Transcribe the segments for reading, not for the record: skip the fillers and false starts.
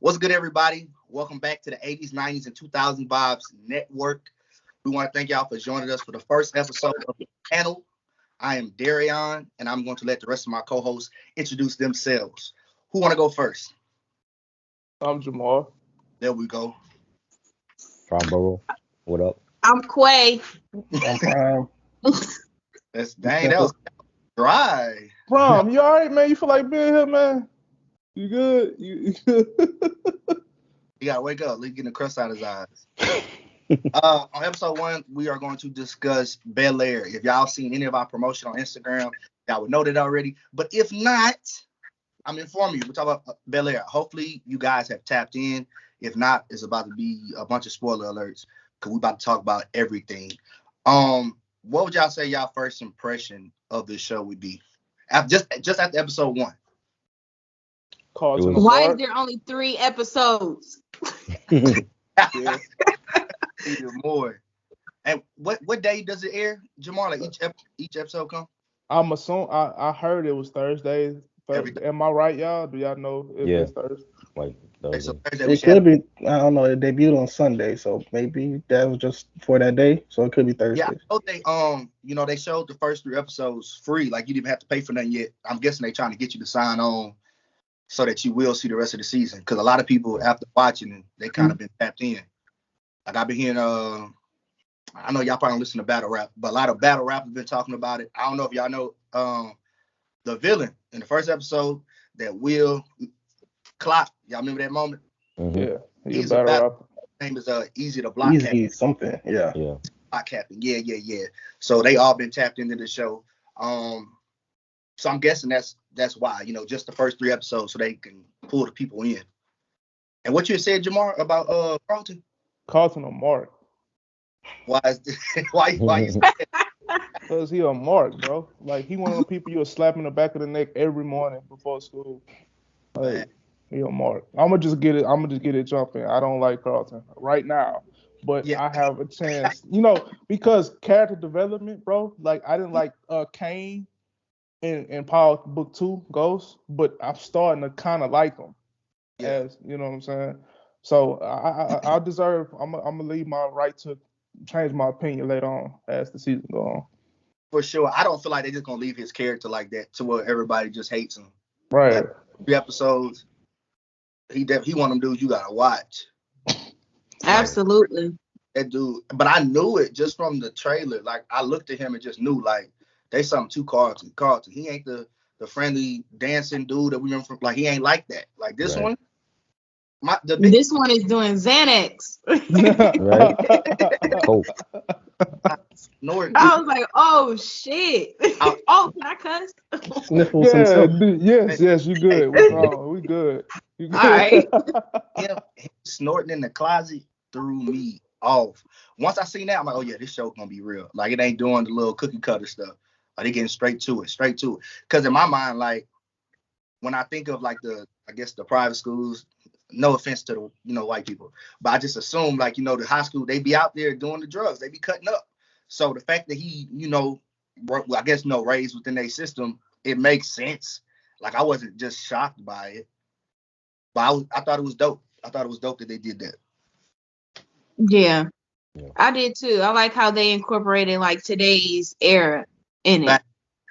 What's good, everybody? Welcome back to the 80s, 90s, and 2000 Vibes Network. We want to thank y'all for joining us for the first episode of the panel. I am Darion, and I'm going to let the rest of my co-hosts introduce themselves. Who want to go first? I'm Jamal. There we go. Farnborough, what up? I'm Quay. I'm Prime. That was dry. Prom, you all right, man? You feel like being here, man? You good? You good? You gotta wake up. Leave getting the crust out of his eyes. On episode 1, we are going to discuss Bel-air. If y'all seen any of our promotion on Instagram, y'all would know that already. But if not, I'm informing you. We're talking about Bel-air. Hopefully, you guys have tapped in. If not, it's about to be a bunch of spoiler alerts because we're about to talk about everything. What would y'all say y'all first impression of this show would be? Just after episode 1. Why is there only 3 episodes? Yeah. Even more. And what day does it air, Jamal? Like each episode come? I'm assuming I heard it was Thursday. Am I right, y'all? Do y'all know if it's Thursday? Like So Thursday. Thursday It could be. I don't know. It debuted on Sunday, so maybe that was just for that day. So it could be Thursday. Yeah, I know they showed the first 3 episodes free. Like you didn't have to pay for nothing yet. I'm guessing they trying to get you to sign on so that you will see the rest of the season. Because a lot of people after watching, they kind of been tapped in. Like I've been hearing, I know y'all probably don't listen to battle rap, but a lot of battle rap have been talking about it. I don't know if y'all know the villain in the first episode that Will Clock. Y'all remember that moment? Mm-hmm. Yeah, He's a battle rapper. His name is Easy the Block Easy Captain. something. Yeah. Block Captain. Yeah. So they all been tapped into the show. So I'm guessing that's why, just the first 3 episodes so they can pull the people in. And what you said, Jamar, about Carlton? Carlton or Mark? Why you say that? Because he a Mark, bro. Like he one of the people you'll slap in the back of the neck every morning before school. Like he a Mark. I'm gonna just get it jumping. I don't like Carlton right now. But I have a chance, because character development, bro. Like I didn't like Kane in Power Book 2 Ghost, but I'm starting to kind of like him. As you know what I'm saying. So I deserve. I'm gonna leave my right to change my opinion later on as the season go on. For sure, I don't feel like they're just gonna leave his character like that to where everybody just hates him. Right. Like, 3 episodes. He one of them dudes you gotta watch. Absolutely. That dude, but I knew it just from the trailer. Like I looked at him and just knew like they something to Carlton. Carlton, he ain't the friendly dancing dude that we remember from. Like he ain't like that. Like this one. This one is doing Xanax. Right? Cool. I was like, oh shit. Oh, can I cuss? Sniffle some silk. Yes, you good. We good. You good. All right. him snorting in the closet threw me off. Once I seen that, I'm like, oh yeah, this show gonna be real. Like it ain't doing the little cookie cutter stuff. Like they getting straight to it. Because in my mind, like when I think of like the private schools, no offense to the white people, but I just assume like the high school they be out there doing the drugs, they be cutting up. So the fact that he raised within their system, it makes sense. Like I wasn't just shocked by it, but I thought it was dope. I thought it was dope that they did that. Yeah, I did too. I like how they incorporated like today's era in it.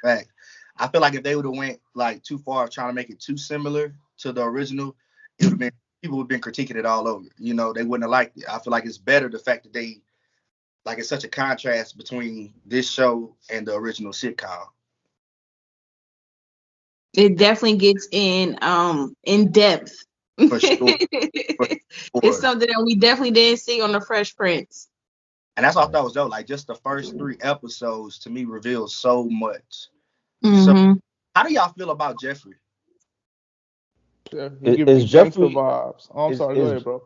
Fact. I feel like if they would have went like too far trying to make it too similar to the original, it would have been people would have been critiquing it all over. They wouldn't have liked it. I feel like it's better the fact that they like it's such a contrast between this show and the original sitcom. It definitely gets in depth. For sure. It's something that we definitely didn't see on the Fresh Prince. And that's what I thought was dope. Like just the first 3 episodes to me revealed so much. Mm-hmm. So how do y'all feel about Jeffrey? Is Jeffrey vibes? Oh, I'm sorry, go ahead, bro.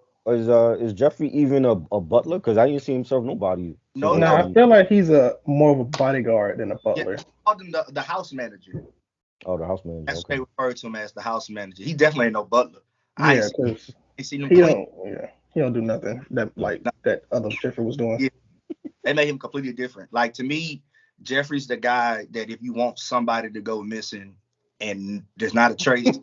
Is Jeffrey even a butler? Because I didn't see him serve nobody. No, I feel like he's more of a bodyguard than a butler. Yeah, I called him the house manager. Oh, the house manager. That's what they refer to him as, the house manager. He definitely ain't no butler. Yeah, because he don't do nothing that other Jeffrey was doing. Yeah. They made him completely different. Like to me, Jeffrey's the guy that if you want somebody to go missing and there's not a trace,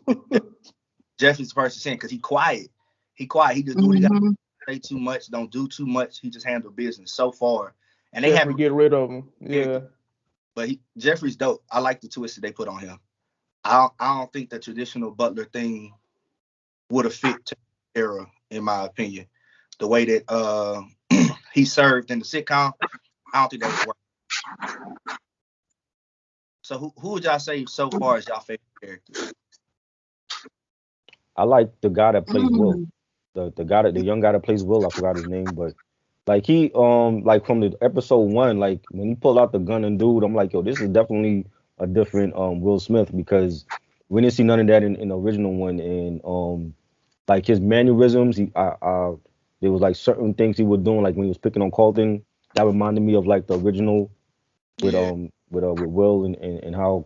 Jeffrey's the person saying because he's quiet. He quiet. He just do what he got. Mm-hmm. Say too much. Don't do too much. He just handle business so far. And they Jeffrey haven't. get rid of him. Yeah. But Jeffrey's dope. I like the twist that they put on him. I don't think the traditional Butler thing would have fit to the era, in my opinion. The way that he served in the sitcom, I don't think that would work. So who would y'all say so far is y'all favorite character? I like the guy that plays Will. Mm. The young guy that plays Will. I forgot his name, but like he like from the episode one, like when he pulled out the gun and dude, I'm like, yo, this is definitely a different Will Smith because we didn't see none of that in the original one, and like his mannerisms, there was like certain things he was doing, like when he was picking on Colton, that reminded me of like the original with Yeah, with Will and how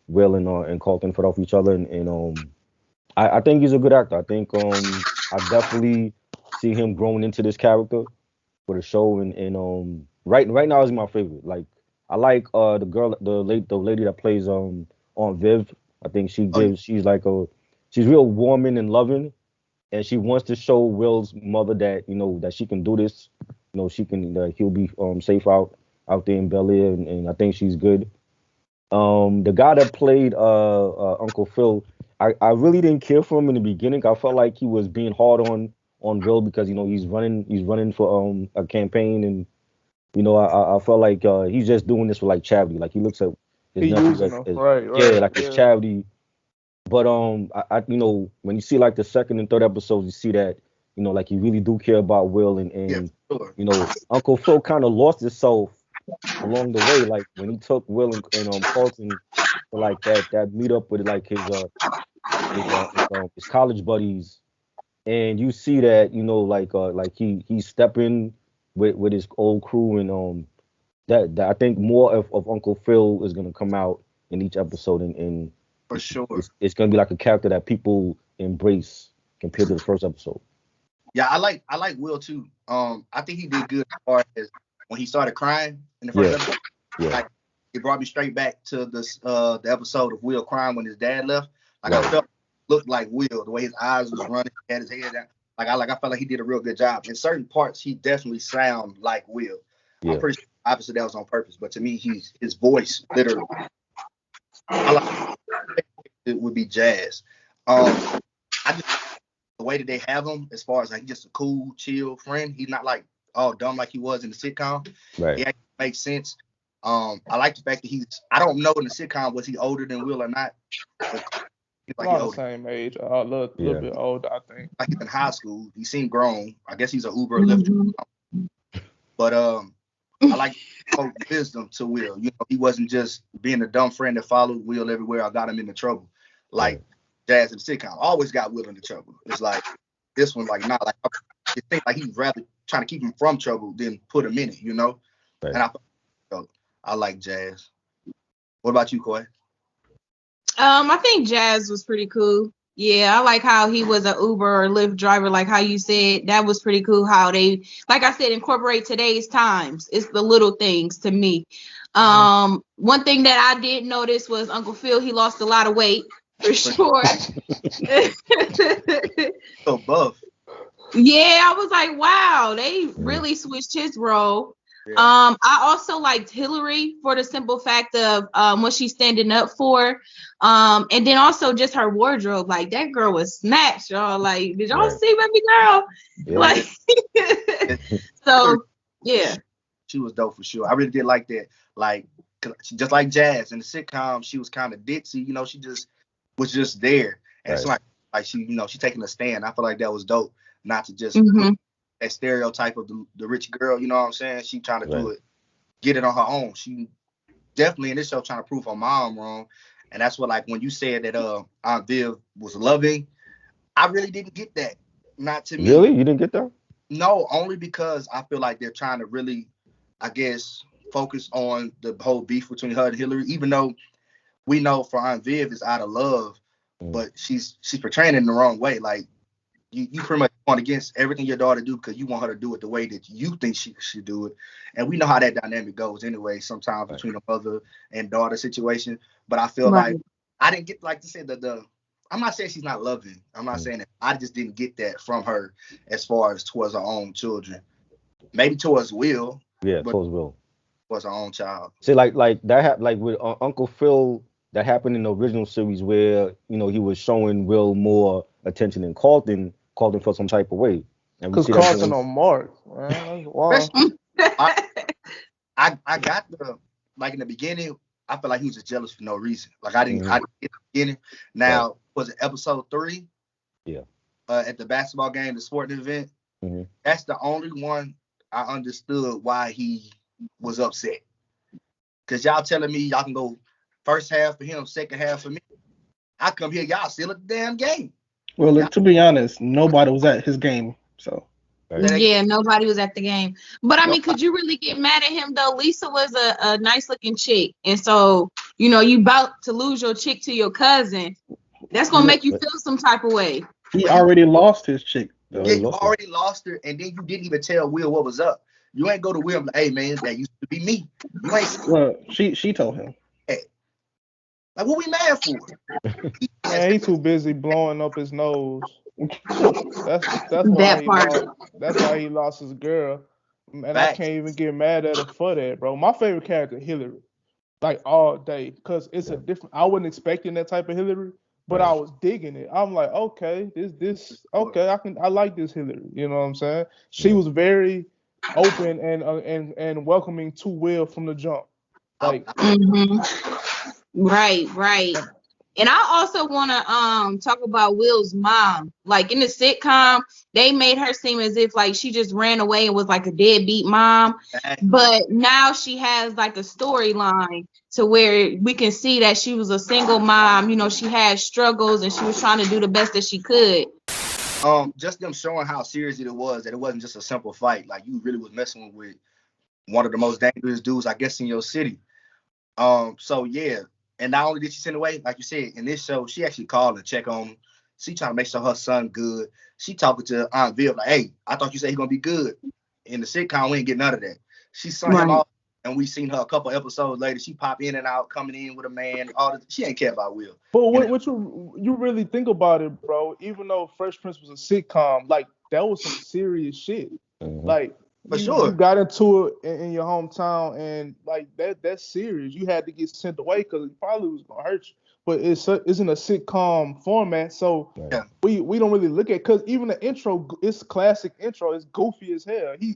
Will and Colton fed off each other, and I think he's a good actor. I think I definitely see him growing into this character for the show, and right now is my favorite. Like I like the lady that plays Aunt Viv. I think oh, she's real warming and loving, and she wants to show Will's mother that that she can do this. She can he'll be safe out there in Bel Air, and I think she's good. The guy that played Uncle Phil, I really didn't care for him in the beginning. I felt like he was being hard on Will because he's running for a campaign, and I felt like he's just doing this for like charity. Like he looks at his He nephew using them. as yeah, Right. like his Yeah. charity. But I when you see like the second and third episodes, you see that like you really do care about Will, and yeah, and for sure. Uncle Phil kind of lost himself along the way, like when he took Will and Colton for like that meet up with like his college buddies, and you see that like he's stepping with his old crew, and that I think more of Uncle Phil is gonna come out in each episode, and For sure. it's gonna be like a character that people embrace compared to the first episode. Yeah, I like Will too. I think he did good as far as when he started crying in the first Yeah, episode. yeah, Like it brought me straight back to the episode of Will crying when his dad left. Like I right, felt looked like Will, the way his eyes was running, he had his head down. I felt like he did a real good job. In certain parts, he definitely sound like Will. I'm yeah, pretty sure obviously that was on purpose, but to me, his voice literally. I like it would be Jazz. I just the way that they have him, as far as like just a cool, chill friend. He's not like all dumb like he was in the sitcom. right. He actually makes sense. I like the fact that I don't know in the sitcom was he older than Will or not, but he's like he Around the older. same age, a little Yeah. bit older, I think. Like he's in high school. He seemed grown. I guess he's an Uber or Lyft. Mhm. But I like spoke wisdom to Will. He wasn't just being a dumb friend that followed Will everywhere or got him into trouble. Like Right. Jazz in the sitcom always got Will into trouble. It's like this one, like not like it seems like he's rather trying to keep him from trouble than put him in it. Right. And I like Jazz. What about you, Coy? I think Jazz was pretty cool. Yeah, I like how he was an Uber or Lyft driver, like how you said. That was pretty cool how they, like I said, incorporate today's times. It's the little things to me. One thing that I did notice was Uncle Phil, he lost a lot of weight for sure. So buff. Yeah, I was like, wow, they really switched his role. Yeah. I also liked Hillary for the simple fact of what she's standing up for. And then also just her wardrobe. Like that girl was snatched, y'all. Like, did y'all Right. see baby girl? Yeah. Like so yeah. She was dope for sure. I really did like that. Like just like Jazz in the sitcom, she was kind of ditzy. She just was just there, and it's Right. like she taking a stand. I feel like that was dope. Not to just Mhm. that stereotype of the rich girl. You know what I'm saying? She trying to do Right. it, get it on her own. She definitely in this show trying to prove her mom wrong, and that's what like when you said that Aunt Viv was loving, I really didn't get that. Not to me. Really? You didn't get that? No, only because I feel like they're trying to really, I guess, focus on the whole beef between her and Hillary, even though we know for Aunt Viv is out of love, but she's portraying it in the wrong way. Like you pretty much going against everything your daughter do because you want her to do it the way that you think she should do it. And we know how that dynamic goes anyway, sometimes between a mother and daughter situation. But I feel Right. like I didn't get like to say the I'm not saying she's not loving. I'm not saying that. I just didn't get that from her as far as towards her own children. Maybe towards Will. Yeah, but towards Will. towards her own child. See, like that like with Uncle Phil, that happened in the original series where he was showing Will more attention than Carlton. Carlton felt some type of way, and we Because see that Carlton going. on Mark, man. That's wild. I got like in the beginning, I felt like he was just jealous for no reason. Like I didn't get the beginning. Now, was it episode 3? Yeah. At the basketball game, the sporting event. Mm-hmm. That's the only one I understood why he was upset. Cause y'all telling me y'all can go first half for him, second half for me. I come here, y'all still at the damn game. Well, to be honest, nobody was at his game, so. Right. Yeah, nobody was at the game. But I mean, could you really get mad at him though? Lisa was a nice looking chick. And so, you about to lose your chick to your cousin. That's gonna make you feel some type of way. He already lost his chick, though. Yeah, you already lost her, and then you didn't even tell Will what was up. You ain't go to Will like, hey man, that used to be me. You ain't Well, she told him. Hey. Like what we mad for? Man, he too busy blowing up his nose. That's why he lost his girl. And I can't even get mad at her for that, bro. My favorite character, Hillary. Like all day. Because it's a different, I wasn't expecting that type of Hillary, but I was digging it. I'm like, okay, I like this Hillary. You know what I'm saying? She was very open and welcoming to Will from the jump. Like Right. And I also want to talk about Will's mom. Like in the sitcom, they made her seem as if like she just ran away and was like a deadbeat mom. But now she has like a storyline to where we can see that she was a single mom. She had struggles and she was trying to do the best that she could. Just them showing how serious it was, that it wasn't just a simple fight. Like you really was messing with one of the most dangerous dudes, I guess, in your city. So yeah. And not only did she send away, like you said, in this show, she actually called and check on him. She trying to make sure her son good. She talking to Aunt Viv like, hey, I thought you said he's going to be good. In the sitcom, we ain't get none of that. She sent him off, and we seen her a couple episodes later. She pop in and out, coming in with a man. She ain't care about Will. But what you really think about it, bro, even though Fresh Prince was a sitcom, like, that was some serious shit. Like, For sure. You got into it in your hometown, and like that's serious. You had to get sent away because it probably was gonna hurt you. But it's in a sitcom format, so we don't really look at, because even the intro, it's classic intro. It's goofy as hell. He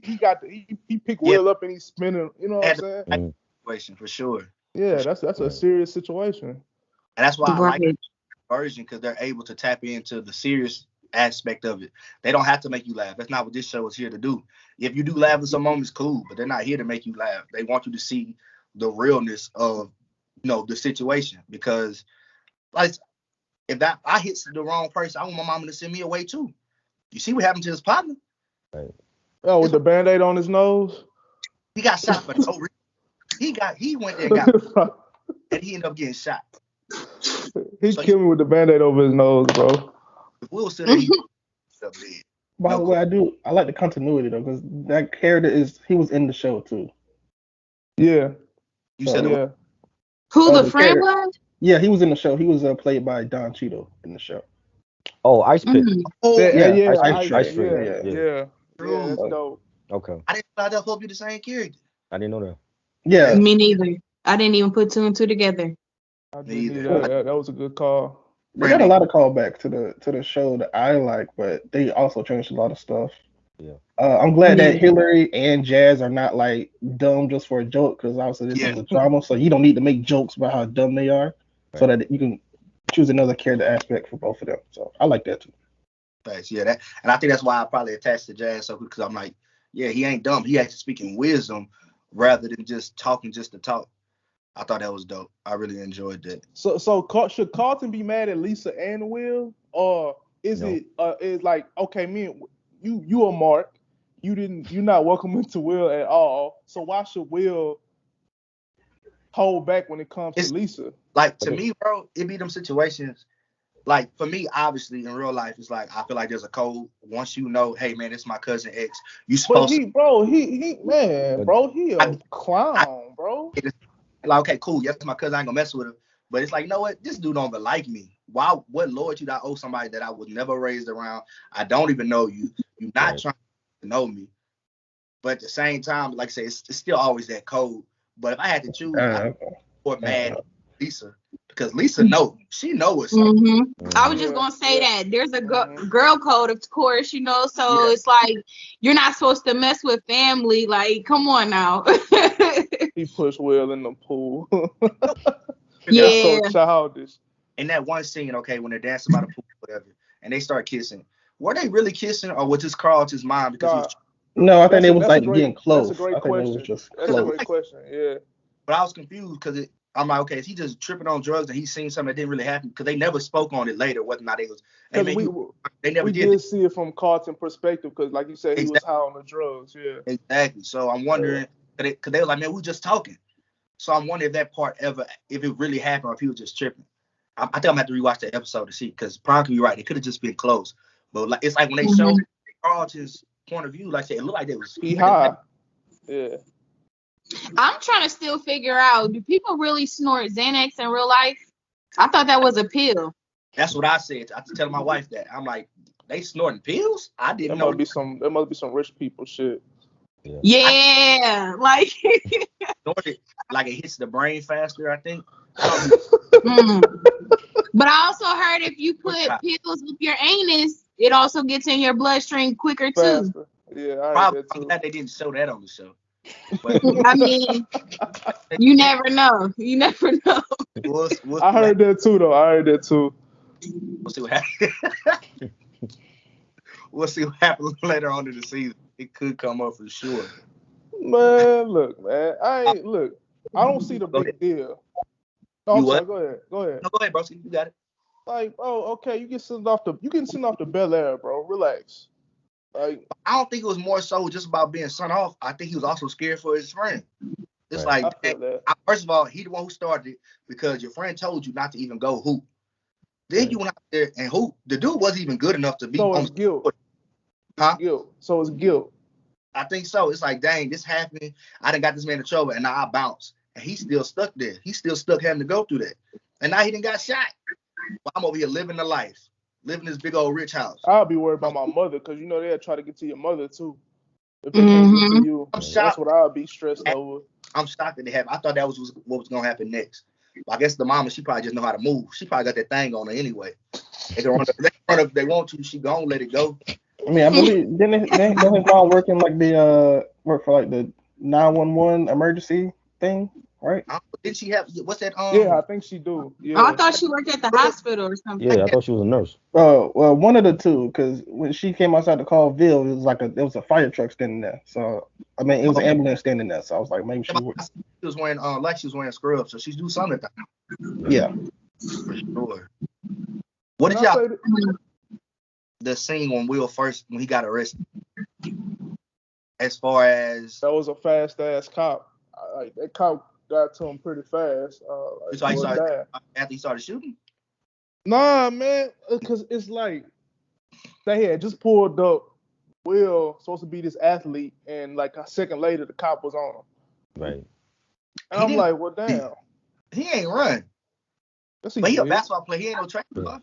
picked Will up and he's spinning. You know what I'm saying? Situation for sure. Yeah, that's a serious situation. And that's why I like the version, because they're able to tap into the serious aspect of it. They don't have to make you laugh. That's not what this show is here to do. If you do laugh in some moments, cool, but they're not here to make you laugh. They want you to see the realness of the situation, because like if I hit the wrong person, I want my mama to send me away too. You see what happened to his partner? Right. Oh, with the Band-Aid on his nose? He got shot for no reason. He went there and got and he ended up getting shot. He killed me with the Band-Aid over his nose, bro. If Will still there, By the way, I like the continuity though, because that character he was in the show too. Yeah. You said who the friend was? Yeah, he was in the show. He was played by Don Cheadle in the show. Oh, Ice Pit. Oh, yeah, Ice Pit. Pit. Yeah, that's dope. Okay. I didn't know that. Hope you the same character. I didn't know that. Yeah. Me neither. I didn't even put 2 and 2 together. That was a good call. They got a lot of callbacks to the show that I like, but they also changed a lot of stuff. Yeah. I'm glad that Hillary and Jazz are not like dumb just for a joke, because obviously this is a drama, so you don't need to make jokes about how dumb they are, so that you can choose another character aspect for both of them. So I like that too. Thanks. Yeah, and I think that's why I probably attached to Jazz so, because I'm like, yeah, he ain't dumb. He actually speaking wisdom rather than just talking just to talk. I thought that was dope. I really enjoyed that. So should Carlton be mad at Lisa and Will, or is it's like, okay, you are Mark, you're not welcome into Will at all, so why should Will hold back when it comes to Lisa? Like, to me, bro, it be them situations. Like, for me, obviously, in real life, it's like, I feel like there's a code. Once you know, hey, man, it's my cousin X, you supposed he a clown, bro. like, okay, cool, yes, my cousin, I ain't gonna mess with her. But it's like, you know what? This dude don't even like me. Why? What loyalty do I owe somebody that I was never raised around? I don't even know you. You're not trying to know me. But at the same time, like I say, it's still always that code. But if I had to choose, I'd be mad at Lisa. Because Lisa she know what's up. I was just gonna say that there's a girl code, of course, so it's like you're not supposed to mess with family. Like, come on now. He pushed Will in the pool. Yeah, so childish. In that one scene, okay, when they're dancing by the pool, whatever, and they start kissing, were they really kissing, or was this Carlton's mind because he was? No, I think they was like getting close. That's a great question. That's a great question. Yeah. But I was confused because I'm like, okay, is he just tripping on drugs and he's seen something that didn't really happen? Because they never spoke on it later, whether or not they was. They never did see it from Carlton's perspective because, like you said, he was high on the drugs. Yeah. Exactly. So I'm wondering, because they were like, man, we were just talking. So I'm wondering if that part if it really happened or if he was just tripping. I think I'm gonna have to rewatch that episode to see, because Prime can be right. It could have just been close. But like, it's like when they showed Carlton's point of view, like I said, it looked like they was high. Yeah. I'm trying to still figure out, do people really snort Xanax in real life? I thought that was a pill. That's what I said. I tell my wife that. I'm like, they snorting pills? I didn't know. There must be some rich people shit. Yeah. Like snorted, like it hits the brain faster, I think. But I also heard if you put pills with your anus, it also gets in your bloodstream quicker too. Faster. Yeah, I probably. I'm glad they didn't show that on the show. But, I mean, you never know. You never know. I heard that too, though. We'll see what happens. We'll see what happens later on in the season. It could come up for sure. Man, look, man. I don't see the big deal. No, I'm sorry. Go ahead. No, go ahead, bro. You got it. Like, okay, you get sent off to Bel-air, bro. Relax. Like, I don't think it was more so just about being sent off. I think he was also scared for his friend. It's like, first of all, he the one who started it because your friend told you not to even go hoop. Then you went out there and hoop. The dude wasn't even good enough to be. So it's guilt. Huh? Guilt. So it's guilt. I think so. It's like, dang, this happened. I done got this man in trouble, and now I bounce. And he's still stuck there. He's still stuck having to go through that. And now he done got shot. Well, I'm over here living the life. Living this big old rich house. I'll be worried about my mother because they'll try to get to your mother too. If they can't get to you, that's what I'll be stressed over. I'm shocked that they have. I thought that was what was gonna happen next. But I guess the mama, she probably just know how to move. She probably got that thing on her anyway. They can run up if they want to. She gonna let it go. I mean, I believe didn't his mom working like work for like the 911 emergency thing, right? Did she have what's that? Yeah, I think she do. Yeah. Oh, I thought she worked at the hospital or something. Yeah, I thought she was a nurse. Well, one of the two, because when she came outside to call Ville, there was a fire truck standing there. So I mean, it was an ambulance standing there. So I was like, maybe she was wearing she was wearing scrubs, so she's doing something. Yeah, for sure. What did y'all? The scene when when he got arrested, as far as that was a fast ass cop. Like that cop got to him pretty fast. After he started shooting? Nah, man, because it's like they had just pulled up Will, supposed to be this athlete, and like a second later, the cop was on him. Right. And I'm like, well, damn. He ain't run. But he a basketball player. He ain't no track player.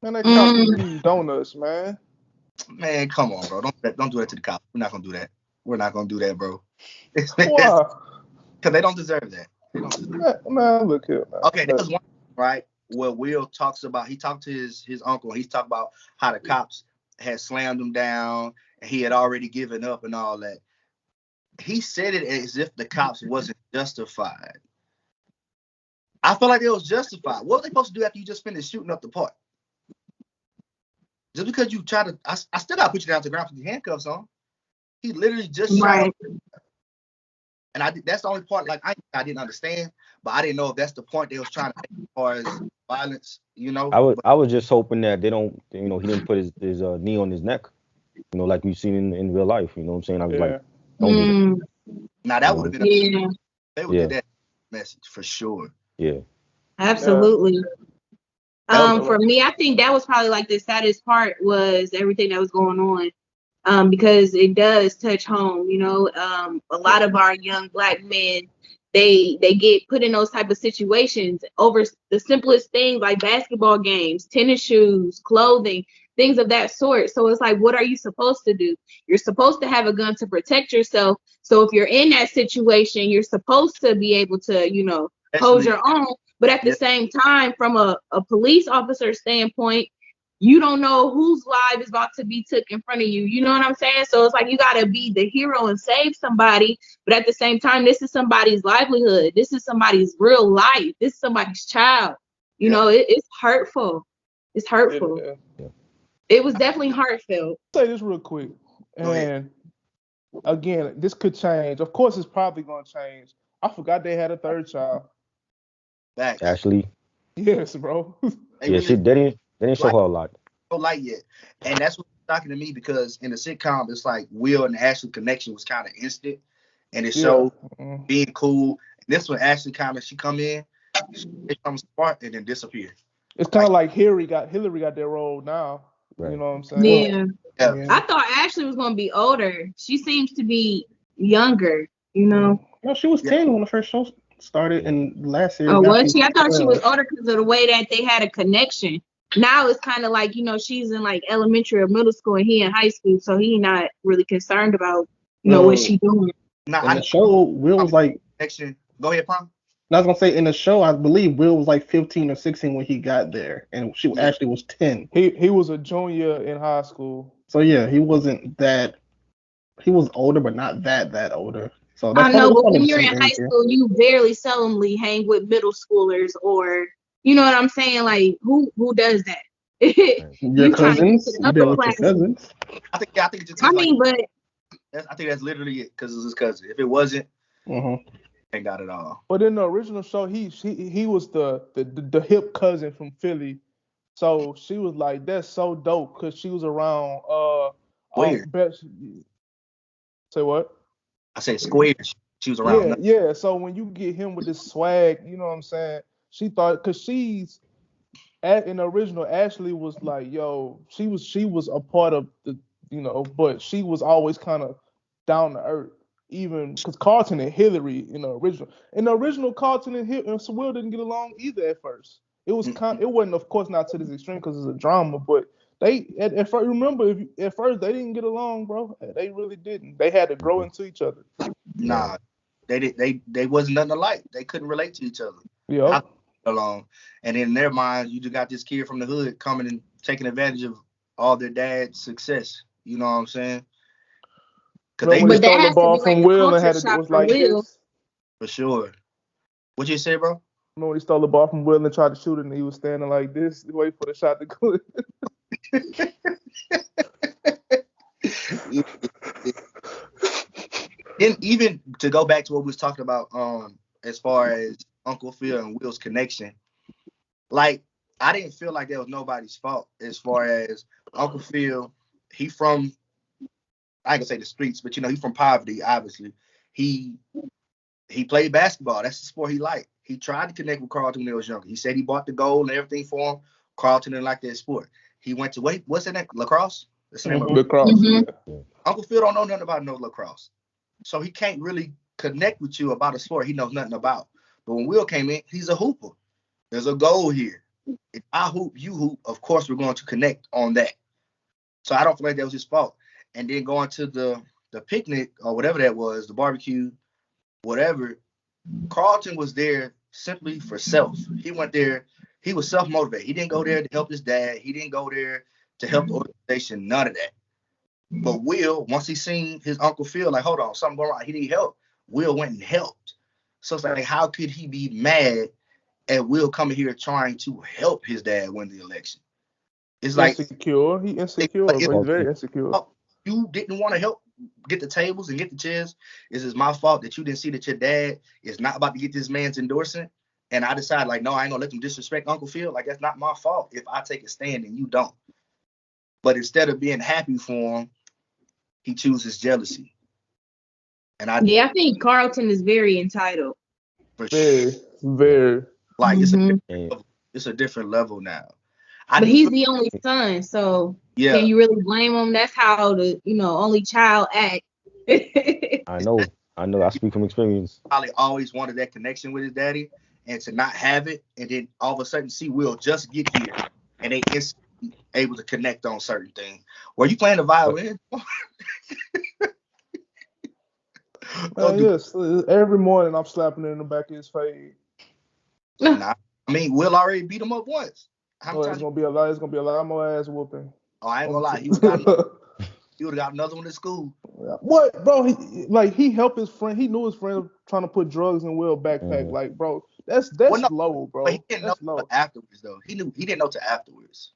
Man, that cop eating donuts, man. Man, come on, bro. Don't do that to the cop. We're not gonna do that. We're not gonna do that, bro. Why? Because they don't deserve that. They don't deserve that. Man, look here, man. Okay, there's one, right, where Will talks about, he talked to his uncle, he's talking about how the cops had slammed him down, and he had already given up and all that. He said it as if the cops wasn't justified. I feel like it was justified. What were they supposed to do after you just finished shooting up the park? Just because you try to, I still gotta put you down to the ground with your handcuffs on. He literally just shot. And that's the only part, like, I didn't understand, but I didn't know if that's the point they was trying to make as far as violence, I was just hoping that they don't, he didn't put his knee on his neck, like we've seen in real life. You know what I'm saying? I was like, don't do that. Now that would have been they would get that message for sure. Yeah. Absolutely. For me, I think that was probably like the saddest part was everything that was going on. Because it does touch home, a lot of our young Black men they get put in those type of situations over the simplest things like basketball games, tennis shoes, clothing, things of that sort. So it's like, what are you supposed to do? You're supposed to have a gun to protect yourself. So if you're in that situation, you're supposed to be able to, you know, hold your own. But at the same time, from a police officer standpoint, you don't know whose life is about to be took in front of you. You know what I'm saying? So it's like you got to be the hero and save somebody. But at the same time, this is somebody's livelihood. This is somebody's real life. This is somebody's child. You know, it's hurtful. It's hurtful. It was definitely heartfelt. I'll say this real quick. And again, this could change. Of course, it's probably going to change. I forgot they had a third child. Facts. Ashley. Yes, bro. Yeah, they didn't show her a lot. No light yet. And that's what's shocking to me because in the sitcom, it's like Will and Ashley connection was kind of instant. And it showed being cool. And this one, Ashley she come in, she comes spark and then disappear. It's kind of like Hillary got that role now. Right. You know what I'm saying? Yeah. I thought Ashley was going to be older. She seems to be younger, you know? No, she was 10 when the first show started in last series. Oh, was she? I thought she was older because of the way that they had a connection. Now it's kind of like, you know, she's in like elementary or middle school and he in high school, so he not really concerned about, you know, what she doing. In the show, Will was like... Go ahead, Prom. I was going to say, in the show, I believe Will was like 15 or 16 when he got there, and she actually was 10. He was a junior in high school. So, yeah, he wasn't that... He was older, but not that older. So I know, but when you're in high school, you very seldomly hang with middle schoolers, or you know what I'm saying? Like, who does that? Your cousins. You deal with your cousins. I think it's just. I mean, but I think that's literally it because it's his cousin. If it wasn't, ain't got it all. But in the original show, he was the hip cousin from Philly. So she was like, that's so dope because she was around. Say what? I said square. She was around. Yeah. So when you get him with this swag, you know what I'm saying? She thought, because in the original, Ashley was like, yo, she was a part of the, you know, but she was always kind of down to earth. Even because Carlton and Hillary in the original, Carlton and Will didn't get along either at first. It was it wasn't, of course, not to this extreme because it's a drama, but they at first, remember, at first they didn't get along, bro. They really didn't. They had to grow into each other. Nah, they wasn't nothing alike. They couldn't relate to each other. Yeah. Along, and in their minds, you just got this kid from the hood coming and taking advantage of all their dad's success. You know what I'm saying? But they stole the ball from Will and was like this. For sure. What you say, bro? Remember when he stole the ball from Will and tried to shoot it, and he was standing like this, waiting for the shot to go. And even to go back to what we was talking about, as far as Uncle Phil and Will's connection, like I didn't feel like that was nobody's fault. As far as Uncle Phil, he from, I ain't gonna say the streets, but you know, he from poverty. Obviously, he played basketball. That's the sport he liked. He tried to connect with Carlton when he was younger. He said he bought the gold and everything for him. Carlton didn't like that sport. He went to what's that name? Lacrosse? That's the name of it. Lacrosse. Mm-hmm. Yeah. Uncle Phil don't know nothing about no lacrosse. So he can't really connect with you about a sport he knows nothing about. But when Will came in, he's a hooper. There's a goal here. If I hoop, you hoop, of course we're going to connect on that. So I don't feel like that was his fault. And then going to the picnic or whatever that was, the barbecue, whatever, Carlton was there simply for self. He went there, he was self-motivated. He didn't go there to help his dad. He didn't go there to help the organization, none of that. But Will, once he seen his Uncle Phil, like, hold on, something going on, he need help. Will went and helped. So it's like, how could he be mad at Will coming here trying to help his dad win the election? It's like insecure. He insecure. He's very insecure. You didn't want to help get the tables and get the chairs. Is it my fault that you didn't see that your dad is not about to get this man's endorsement? And I decided, like, no, I ain't gonna let them disrespect Uncle Phil. Like, that's not my fault if I take a stand and you don't. But instead of being happy for him, he chooses jealousy. And I think Carlton is very entitled. For sure. Very. Like it's a different level now. But he's the only son, so can you really blame him? That's how the only child act. I know. I know. I speak from experience. Probably always wanted that connection with his daddy, and to not have it, and then all of a sudden see Will just get here, and they instantly able to connect on certain things. Were you playing the violin? Yes, every morning I'm slapping it in the back of his face. Nah, I mean, Will already beat him up once. It's gonna be a lot. It's gonna be a lot more ass whooping. Oh, I ain't gonna lie. He would have got another one at school. What, bro? He helped his friend. He knew his friend was trying to put drugs in Will's backpack. Like, bro, that's low, bro. But he didn't that's know low. afterwards, though. He didn't know till afterwards.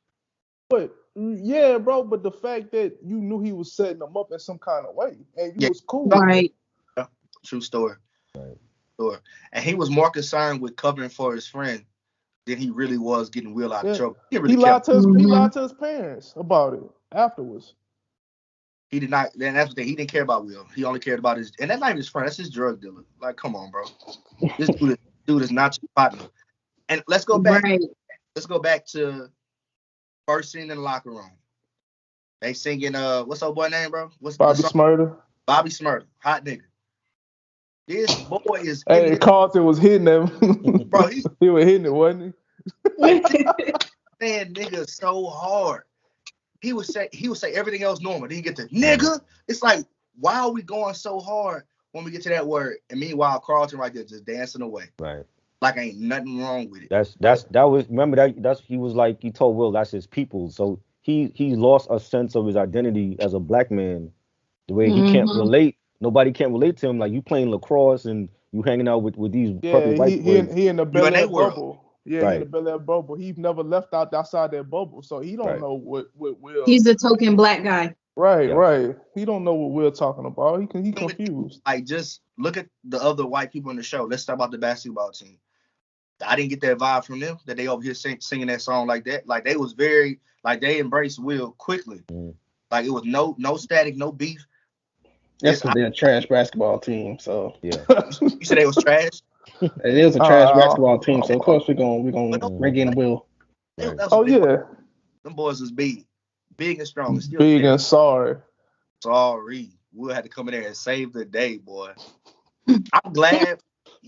But yeah, bro. But the fact that you knew he was setting them up in some kind of way, and you was cool, right? Yeah, true story. Right. Story. And he was more concerned with covering for his friend than he really was getting Will out of trouble. He lied to his parents about it afterwards. He did not. Then that's the thing. He didn't care about Will. He only cared about his, and that's not even his friend. That's his drug dealer. Like, come on, bro. This dude is not your partner. And let's go back. Right. Let's go back to first scene in the locker room. They singing. What's old boy name, bro? What's Bobby Smurda? Bobby Smurda, hot nigga. This boy is. Hey, Carlton was hitting him, bro. He was hitting it, wasn't he? Man, nigga, so hard. He would say everything else normal. Then you get to nigga. It's like, why are we going so hard when we get to that word? And meanwhile, Carlton right there just dancing away. Right. Like ain't nothing wrong with it. He was like, he told Will that's his people. So he lost a sense of his identity as a black man. The way he can't relate. Nobody can relate to him. Like, you playing lacrosse and you hanging out with these perfect white boys. He in the Bel-air bubble. Yeah, right. In the Bel-air bubble. He's never left outside that bubble, so he don't know what Will. He's the token black guy. Right. He don't know what Will talking about. He confused. Like, just look at the other white people in the show. Let's talk about the basketball team. I didn't get that vibe from them that they over here singing that song like that. Like, they was very, like, they embraced Will quickly. Like, it was no static, no beef. That's because they're a trash basketball team. So yeah. You said they was trash? It is a trash basketball team, so of course we're gonna bring in Will. Right. Them boys was big and strong. And still big and sorry. Will had to come in there and save the day, boy. I'm glad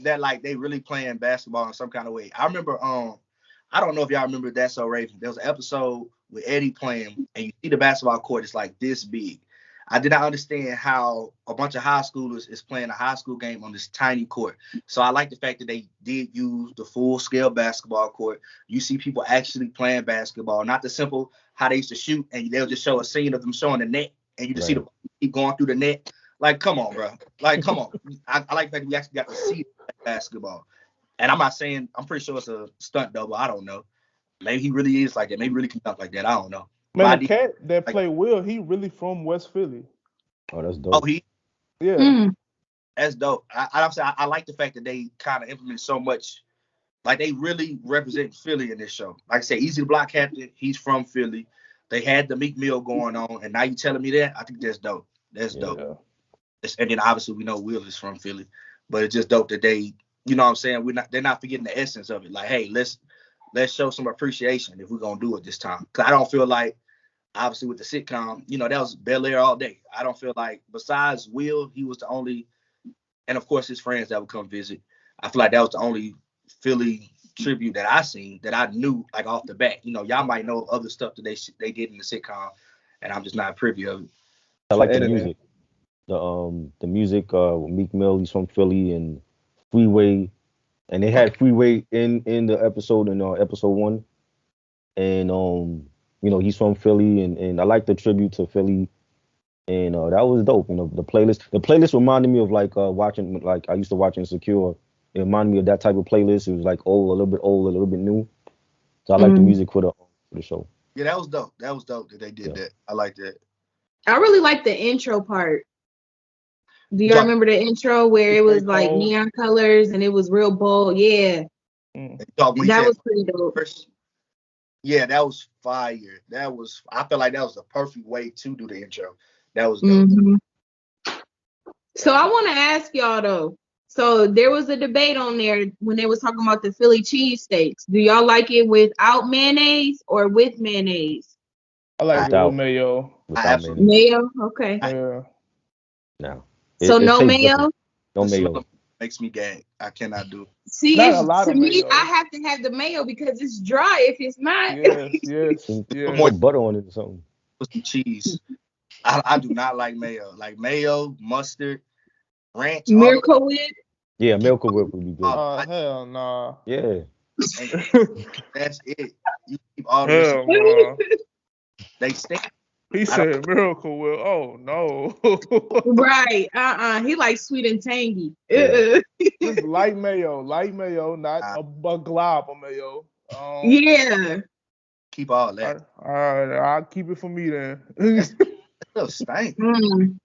that like they really playing basketball in some kind of way. I remember I don't know if y'all remember That's So Raven. There was an episode with Eddie playing, and you see the basketball court is like this big. I did not understand how a bunch of high schoolers is playing a high school game on this tiny court. So I like the fact that they did use the full-scale basketball court. You see people actually playing basketball, not the simple how they used to shoot, and they'll just show a scene of them showing the net, and you just see the keep going through the net. Like, come on, bro. Like, come on. I like the fact that we actually got to see basketball. And I'm not saying, I'm pretty sure it's a stunt double. I don't know. Maybe he really is like that. Maybe he really can dunk like that. I don't know. Man, the cat that played Will, he really from West Philly. Oh, that's dope. Oh, yeah. That's dope. I like the fact that they kind of implement so much. Like, they really represent Philly in this show. Like I said, Easy the Block Captain, he's from Philly. They had the Meek Mill going on, and now you telling me that? I think that's dope. That's dope. And then obviously we know Will is from Philly, but it's just dope that they, you know what I'm saying? They're not forgetting the essence of it. Like, hey, let's show some appreciation if we're gonna do it this time. Cause I don't feel like, obviously with the sitcom, you know, that was Bel-Air all day. I don't feel like, besides Will, he was the only, and of course his friends that would come visit. I feel like that was the only Philly tribute that I seen that I knew like off the bat. You know, y'all might know other stuff that they did in the sitcom, and I'm just not privy of it. I like the music. The music, Meek Mill, he's from Philly, and Freeway, and they had Freeway in the episode in episode 1, and you know, he's from Philly, and I like the tribute to Philly, and that was dope. You know, the playlist reminded me of like watching, like I used to watch Insecure. It reminded me of that type of playlist. It was like old, a little bit new. So I like the music for the show. Yeah, that was dope. That was dope that they did that. I like that. I really like the intro part. Do y'all remember the intro where it was like neon colors and it was real bold? Yeah. That was pretty dope. Yeah, that was fire. I feel like that was the perfect way to do the intro. That was dope. So I want to ask y'all though. So there was a debate on there when they was talking about the Philly cheesesteaks. Do y'all like it without mayonnaise or with mayonnaise? I like it with mayo. Mayo? Okay. Yeah. No. So no mayo? No The smell mayo. of makes me gag. I cannot do it. See, Not a lot to of me, mayo. I have to have the mayo because it's dry. If it's not, Yes. Put more Put butter on it or something. put some cheese. I do not like mayo. Like mayo, mustard, ranch, all of Miracle Whip. Yeah, Miracle Whip would be good. Hell nah. Yeah. that's it. You keep all the rest. Hell nah. They stink. He said Miracle Whip. Oh no. Right. He likes sweet and tangy. Yeah. Just light mayo, not a glob of mayo. Yeah. Keep all that. All right, I'll keep it for me then. That little stank. Mm.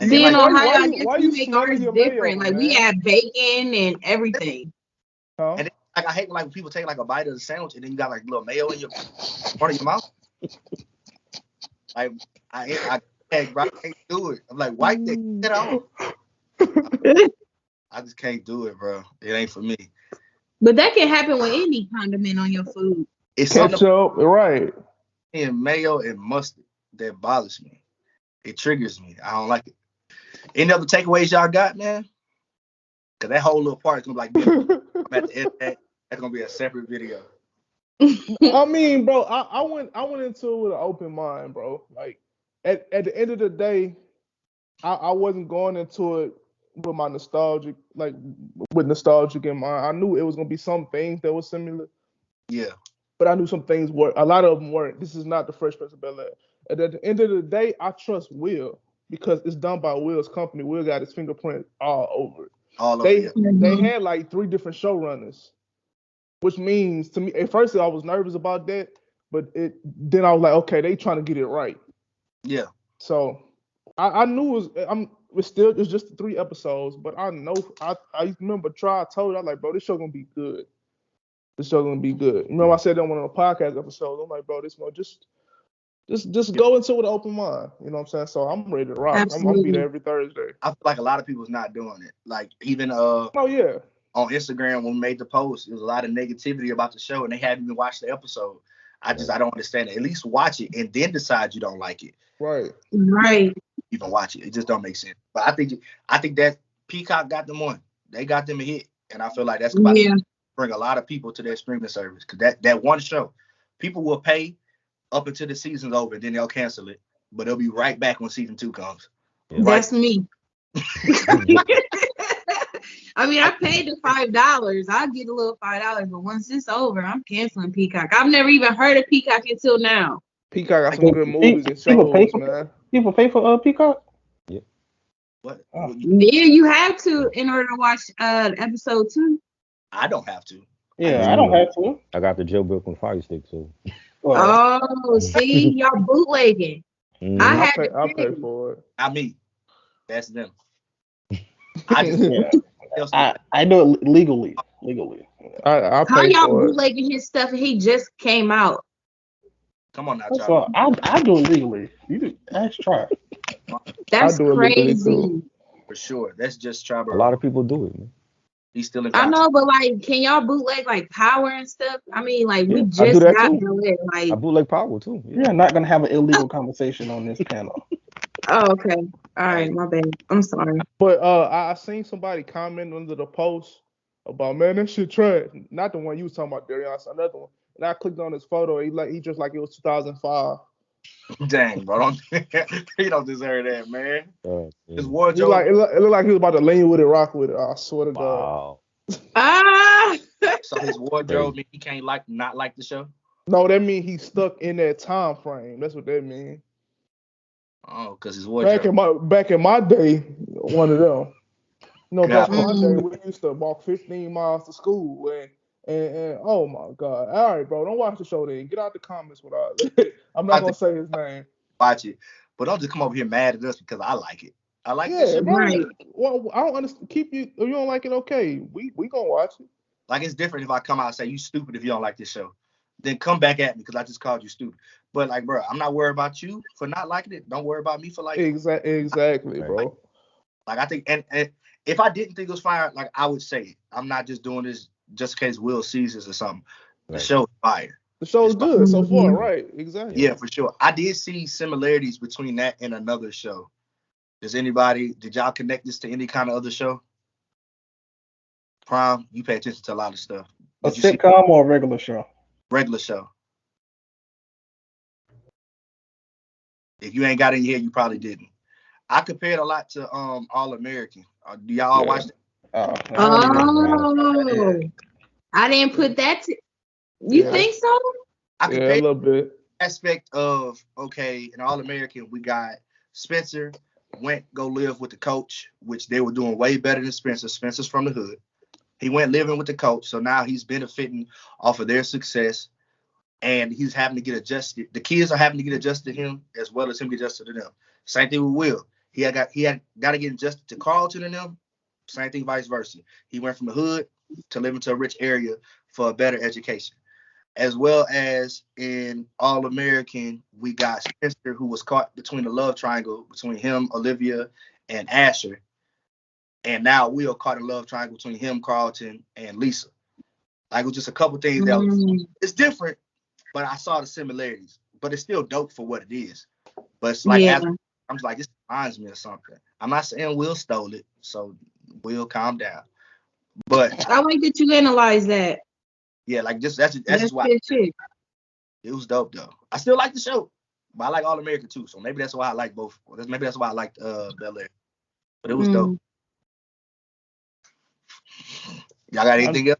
And See, then in like, Ohio, I guess why we you make smelling ours your different. mayo, Like we man? add bacon and everything. Huh? and then, like I hate when like people take like a bite of the sandwich and then you got like little mayo in your front of your mouth. Like I can't do it. I'm like, wipe that shit off. I just can't do it, bro. It ain't for me. But that can happen with any condiment on your food. It's something Ketchup, right? in mayo and mustard that bothers me. It triggers me. I don't like it. Any other takeaways y'all got, man? Cause that whole little part is gonna be like, I'm at the end of that. That's gonna be a separate video. I mean, bro, I went into it with an open mind, bro. Like at the end of the day, I wasn't going into it with my nostalgic in mind. I knew it was gonna be some things that were similar, Yeah. but I knew some things were a lot of them weren't. This is not the Fresh Prince of Bel-air. And at the end of the day, I trust Will because it's done by Will's company. Will got his fingerprint all over it. All over here. They had like 3 different showrunners, which means to me at first I was nervous about that, but then I was like, okay, they trying to get it right. Yeah. So I knew it's just 3 episodes, but I know I remember I told you, I was like, bro, this show gonna be good. This show gonna be good. Remember I said that on one of the podcast episodes. I'm like, bro, this one just go into it with an open mind. You know what I'm saying? So I'm ready to rock. I'm gonna be there every Thursday. I feel like a lot of people's not doing it. Like even Oh yeah. on Instagram when we made the post, there was a lot of negativity about the show and they hadn't even watched the episode. I don't understand it. At least watch it and then decide you don't like it. Right. Even watch it. It just don't make sense. But I think that Peacock got them one. They got them a hit. And I feel like that's about to bring a lot of people to their streaming service. Because that one show, people will pay up until the season's over, then they'll cancel it. But they'll be right back when season 2 comes. Yeah. That's me. I mean, I paid the $5. I'll get a little $5, but once it's over, I'm canceling Peacock. I've never even heard of Peacock until now. Peacock got some good movies and shows, man. People pay for Peacock? Yeah. What? Yeah, you have to in order to watch episode 2. I don't have to. Yeah, I don't have to. I got the jailbreak on Fire Stick, so. Oh, see, y'all bootlegging. I pay for it. Not me. That's them. I just I do it legally. I How pay y'all for it. bootlegging his stuff and he just came out? come on now, So y'all. I do it legally. You do. Let's try. That's I do it legally, crazy. too. For sure. That's just Charborough. A lot of people do it, man. He's still in I contact. know, but like, can y'all bootleg like Power and stuff? I mean, like, we Yeah, I just do that got too. Bel-air. Like, I bootleg Power too. Yeah. You're not gonna have an illegal conversation on this panel. oh, okay. All right, my bad. I'm sorry. But I seen somebody comment under the post about, man, that shit trash. Not the one you was talking about, Darius, another one. And I clicked on his photo. He just like it was 2005. Dang, bro. He don't deserve that, man. Yeah. His He wardrobe. like it looked like he was about to lean with it, rock with it. I swear to God. Wow. Ah, So his wardrobe, he can't not like the show. No, that mean he's stuck in that time frame. That's what that mean. Oh, because his wardrobe. Back in my day, one of them. You know, back in my God. day, we used to walk 15 miles to school, and oh my God! All right, bro, don't watch the show then. Get out the comments with all. I'm not gonna say his name. Watch it, but don't just come over here mad at us because I like it. I like Yeah, this shit. bro. Right. Well, I don't understand. If you don't like it, okay. We gonna watch it. Like it's different if I come out and say you stupid if you don't like this show. Then come back at me because I just called you stupid. But like, bro, I'm not worried about you for not liking it. Don't worry about me for liking it. Exactly, bro. Like I think, and if I didn't think it was fire, like I would say it. I'm not just doing this just in case Will sees this or something. Right. The show is fire. The show's good so far, right? Exactly. Yeah, for sure. I did see similarities between that and another show. Did y'all connect this to any kind of other show? Prime, you pay attention to a lot of stuff. A Did you see sitcom or a regular show? regular show? If you ain't got it in your head, you probably didn't. I compared a lot to All American. Do y'all all Yeah. watch that? I don't even. Oh, I didn't put that. You Yeah. think so? I Yeah, a compared little bit. aspect of in All American we got Spencer went go live with the coach, which they were doing way better than Spencer. Spencer's from the hood. He went living with the coach, so now he's benefiting off of their success, and he's having to get adjusted. The kids are having to get adjusted to him as well as him get adjusted to them. Same thing with Will. He had got to get adjusted to Carlton and them. Same thing, vice versa. He went from the hood to living to a rich area for a better education. As well as in All American, we got Spencer, who was caught between the love triangle between him, Olivia, and Asher. And now Will caught in a love triangle between him, Carlton, and Lisa. Like, it was just a couple things that it's different, but I saw the similarities. But it's still dope for what it is. But it's like, Yeah. I'm just like, this reminds me of something. I'm not saying Will stole it, so Will, calm down. But I like that you analyze that. yeah, like that's That's just why good shit. it was dope though. I still like the show, but I like All American too. So maybe that's why I like both. Maybe that's why I liked Bel-air. But it was dope. Y'all got anything else?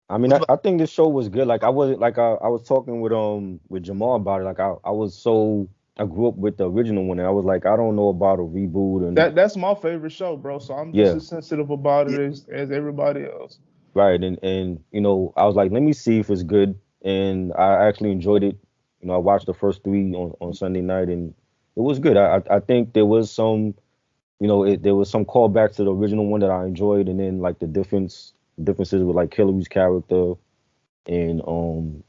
I mean, I think this show was good. Like I wasn't like I was talking with Jamal about it. Like I grew up with the original one, and I was like, I don't know about a reboot. And That's my favorite show, bro. So I'm just as sensitive about it as everybody else. Right, and you know, I was like, let me see if it's good, and I actually enjoyed it. You know, I watched the first 3 on Sunday night, and it was good. I think there was some, you know, there was some callbacks to the original one that I enjoyed, and then like the differences with like Hillary's character, and you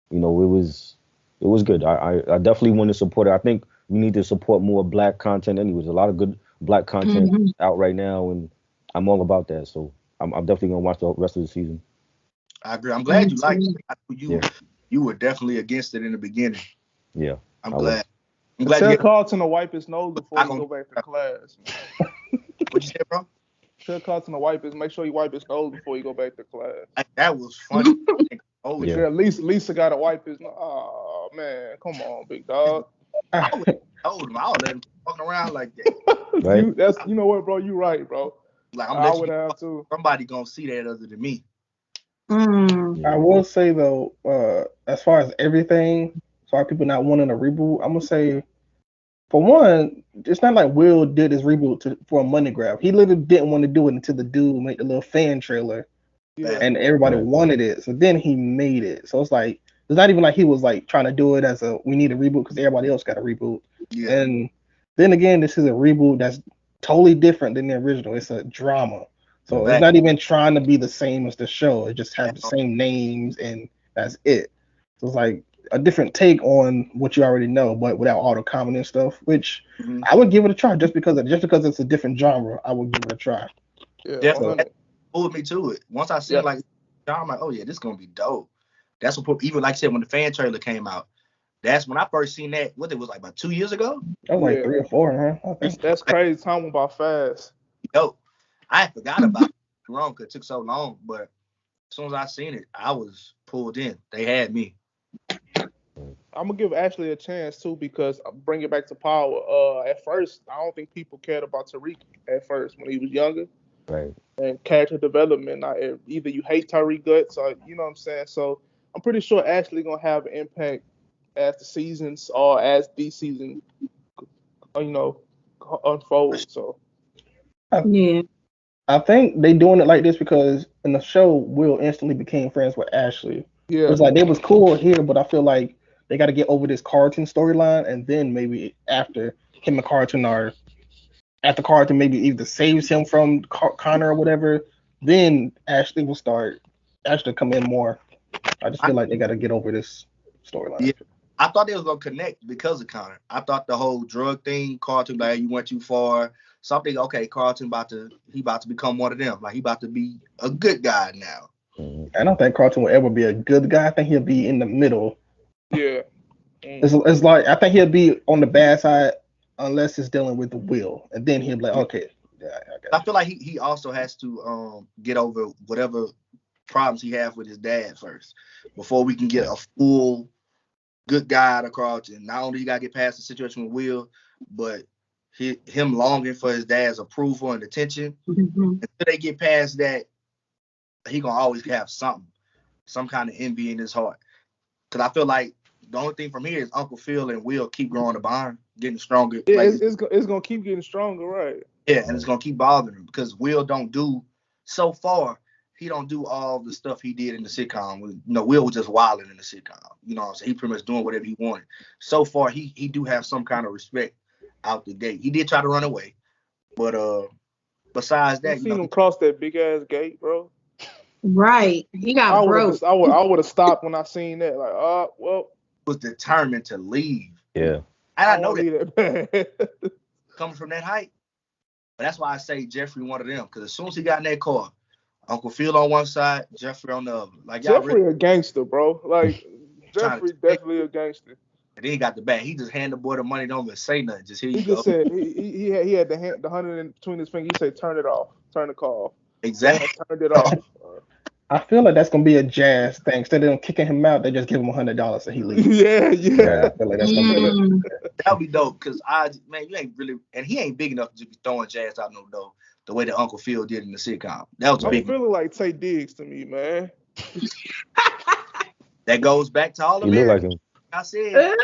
know, it was good. I definitely want to support it. I think we need to support more Black content. Anyways, a lot of good Black content out right now, and I'm all about that. So I'm definitely gonna watch the rest of the season. I agree. I'm glad you liked it. I knew you were definitely against it in the beginning. Yeah, I'm glad. Tell Carlton to wipe his nose before he go back to class. What you say, bro? Tell Carlton to make sure he wipe his nose before he go back to class. That was funny. Yeah, Lisa got to wipe his nose. Oh man, come on, big dog. I would told him. I would let him walking around like that. Right? You know what, bro? You right, bro. Like I would have too. Somebody gonna see that other than me. I will say though, as far as everything, as far as people not wanting a reboot, I'm gonna say, for one, it's not like Will did his reboot for a money grab. He literally didn't want to do it until the dude made the little fan trailer, and everybody wanted it. So then he made it. So it's like it's not even like he was like trying to do it as we need a reboot because everybody else got a reboot. Yeah. And then again, this is a reboot that's totally different than the original. It's a drama. So it's not even trying to be the same as the show. It just has the same names and that's it. So it's like a different take on what you already know, but without all the comedy and stuff, which I would give it a try just because it's a different genre. I would give it a try. Yeah, definitely pulled me to it. Once I seen like, I'm like, oh yeah, this is gonna be dope. That's what even like I said when the fan trailer came out. That's when I first seen that. What it was like about 2 years ago. That was like 3 or 4, huh? I think. That's crazy. Time went by fast. Yo, I forgot about it. Wrong because it took so long, but as soon as I seen it, I was pulled in. They had me. I'm gonna give Ashley a chance too because bring it back to Power. At first, I don't think people cared about Tariq at first when he was younger. Right. And character development. Either you hate Tariq Guts or you know what I'm saying. So I'm pretty sure Ashley gonna have an impact as the seasons or as the season, unfolds. So yeah. I think they doing it like this because in the show, Will instantly became friends with Ashley. Yeah. It's like they was cool here, but I feel like they got to get over this Carlton storyline, and then maybe after him and Carlton after Carlton maybe either saves him from Connor or whatever, then Ashley will come in more. I just feel like they got to get over this storyline. Yeah. I thought they was gonna connect because of Connor. I thought the whole drug thing, Carlton, like you went too far. Something, okay, Carlton about to become one of them. Like he about to be a good guy now. I don't think Carlton will ever be a good guy. I think he'll be in the middle. Yeah. It's like I think he'll be on the bad side unless it's dealing with the Will, and then he'll be like, okay, Yeah, I got I feel like he also has to get over whatever problems he has with his dad first before we can get a full good guy across. And not only you gotta get past the situation with Will, but him longing for his dad's approval and attention. Until they get past that, he gonna always have some kind of envy in his heart. Cause I feel like the only thing from here is Uncle Phil and Will keep growing the bond, getting stronger. Yeah, Like, it's gonna keep getting stronger, right? yeah, and it's gonna keep bothering him because Will don't do so far. He don't do all the stuff he did in the sitcom. Will was just wilding in the sitcom. You know what I'm saying? He pretty much doing whatever he wanted. So far, he do have some kind of respect out the gate. He did try to run away, but besides that, You seen him cross that big ass gate, bro. Right. He got broke. I would have stopped when I seen that. Like, well. Was determined to leave. Yeah. And I know that coming from that height. But that's why I say Jeffrey one of them. Because as soon as he got in that car, Uncle Phil on one side, Jeffrey on the other. Like Jeffrey a gangster, bro. Like Jeffrey definitely a gangster. And then he got the bag. He just handed the boy the money, don't even say nothing. Just here he you just go. Said he had the 100 in between his fingers. He said, "Turn it off. Turn the car off." Exactly. Turned it off. I feel like that's gonna be a Jazz thing. Instead of them kicking him out, they just give him $100 so he leaves. Yeah. I feel like that's gonna be that'd be dope. Cause you ain't really, and he ain't big enough to be throwing Jazz out no door the way that Uncle Phil did in the sitcom. That was big. I'm feeling like Tay Diggs to me, man. That goes back to all Americans. I said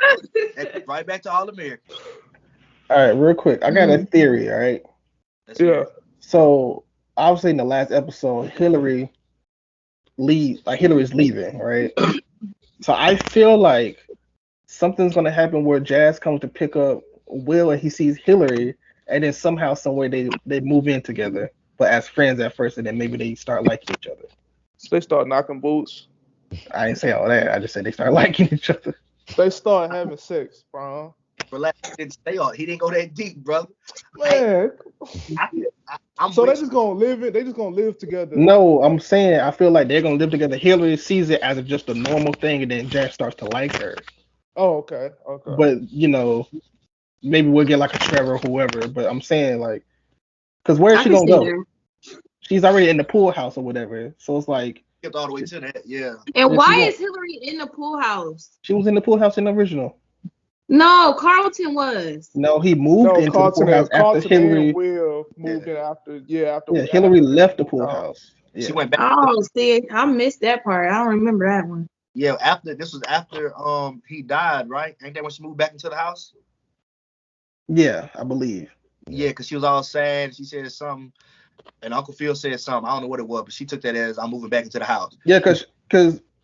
right back to all Americans. All right, real quick. I got a theory, all right? Yeah. So obviously in the last episode, Hillary's leaving, right? So I feel like something's gonna happen where Jazz comes to pick up Will and he sees Hillary, and then somehow, some way they move in together, but as friends at first, and then maybe they start liking each other. So they start knocking boots. I didn't say all that. I just said they start liking each other. They start having sex, bro. Relax, didn't stay on. He didn't go that deep, brother. Man. So they just gonna live together. No, I'm saying I feel like they're gonna live together. Hillary sees it as just a normal thing, and then Jack starts to like her. Oh, okay. But maybe we'll get like a Trevor or whoever. But I'm saying like, because where is she gonna go? There. She's already in the pool house or whatever. So it's like all the way to that, yeah. And why is Hillary in the pool house? She was in the pool house in the original. No, Carlton was. No, he moved into the pool house after Hillary. Will moved in after. Yeah, Hillary left the pool house. Yeah. She went back. Oh, see, I missed that part. I don't remember that one. Yeah, this was after he died, right? Ain't that when she moved back into the house? Yeah, I believe. Yeah, because she was all sad. She said something, and Uncle Phil said something. I don't know what it was, but she took that as I'm moving back into the house. Yeah, because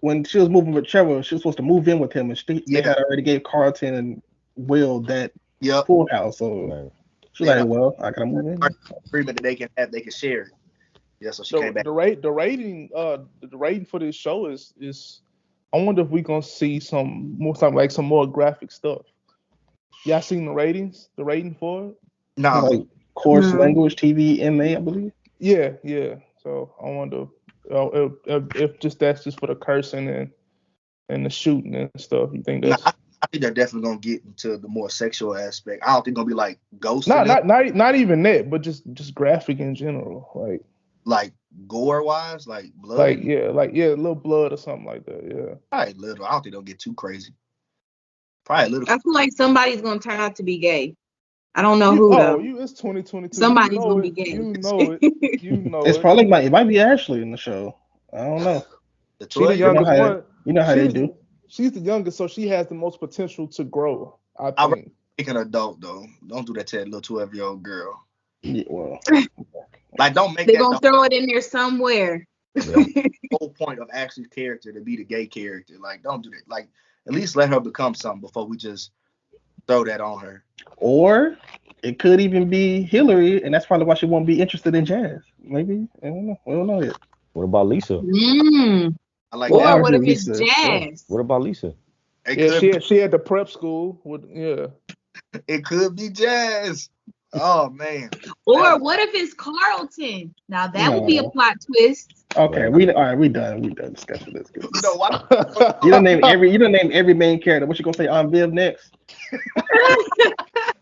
when she was moving with Trevor, she was supposed to move in with him, and they had already gave Carlton and Will that pool house. So she's like, well, I gotta move in. Agreement that they can share it. Yeah, so she came back. The rating for this show is I wonder if we're gonna see some more graphic stuff. Y'all seen the ratings? The rating for it? No. Like course language TV MA, I believe. Yeah. So I wonder if that's just for the cursing and the shooting and stuff. You think that's? I think they're definitely gonna get into the more sexual aspect. I don't think it's gonna be like ghosts. Not even that, but just graphic in general, like gore wise, like blood. Like a little blood or something like that. Yeah. Probably little. I don't think they'll get too crazy. Probably a little. I feel like somebody's gonna turn out to be gay. I don't know who though. It's 2022. Somebody's gonna be gay. You know it. It's probably it might be Ashley in the show. I don't know. She's the youngest one. You know how they do. She's the youngest, so she has the most potential to grow. I think. An adult though. Don't do that to that little 12-year-old girl. Yeah, well. Like don't make. They're gonna throw it in there somewhere. The whole point of Ashley's character to be the gay character. Like don't do that. Like at least let her become something before we just throw that on her. Or it could even be Hillary, and that's probably why she won't be interested in Jazz. Maybe. I don't know. We don't know yet. What about Lisa? I like or that. what if it's Lisa. Jazz? Yeah. What about Lisa? She had the prep school with It could be Jazz. Oh man. Or what if it's Carlton? Now that would be a plot twist. Okay, we done discussing this. You know what? You don't name every main character. What you gonna say? Viv next?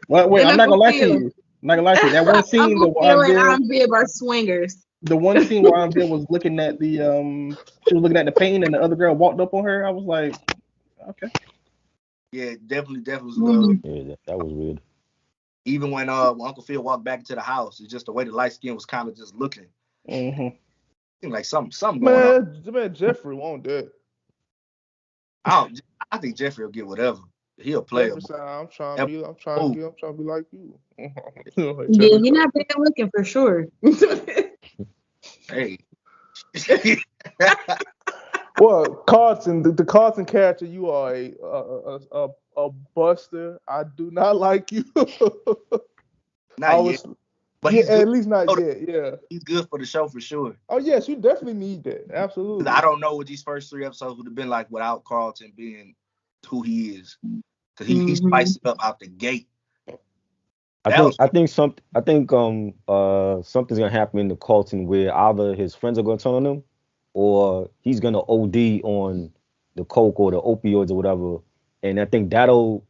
Well, wait, I'm not gonna lie to you. Not gonna lie to you, that one scene Uncle Phil and Aunt Viv are swingers. the one scene where Aunt Viv was looking at she was looking at the painting and the other girl walked up on her. I was like, okay. Yeah, definitely was a little. Yeah, that was weird. Even when Uncle Phil walked back into the house, it's just the way the light skin was kind of just looking. Mm-hmm. Seemed like something going on. Man, Jeffrey won't do it. I think Jeffrey will get whatever. He'll play. I'm trying to be like you. Yeah, you're not bad looking for sure. Hey. Well, Carlton, the Carlton character, you are a buster. I do not like you. Not yet. But yeah, at least not yet. Yeah, he's good for the show for sure. Oh yes, you definitely need that. Absolutely. I don't know what these first 3 episodes would have been like without Carlton being who he is, because he spiced it up out the gate. I think something's gonna happen in the Carlton where either his friends are gonna turn on him, or he's gonna OD on the coke or the opioids or whatever, and I think that'll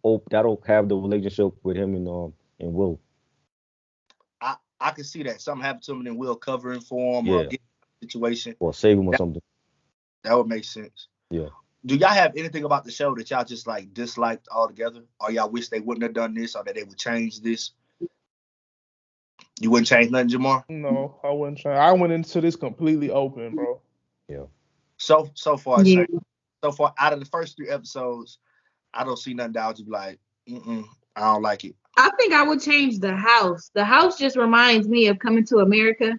have the relationship with him and Will. I can see that something happened to him and then Will covering for him or get a situation or save him or something. That would make sense. Yeah. Do y'all have anything about the show that y'all just like disliked altogether, or y'all wish they wouldn't have done this, or that they would change this? You wouldn't change nothing, Jamar? No, I wouldn't change. I went into this completely open, bro. Yeah. So far, so far out of the first 3 episodes, I don't see nothing that I would just be like, I don't like it. I think I would change the house. The house just reminds me of Coming to America.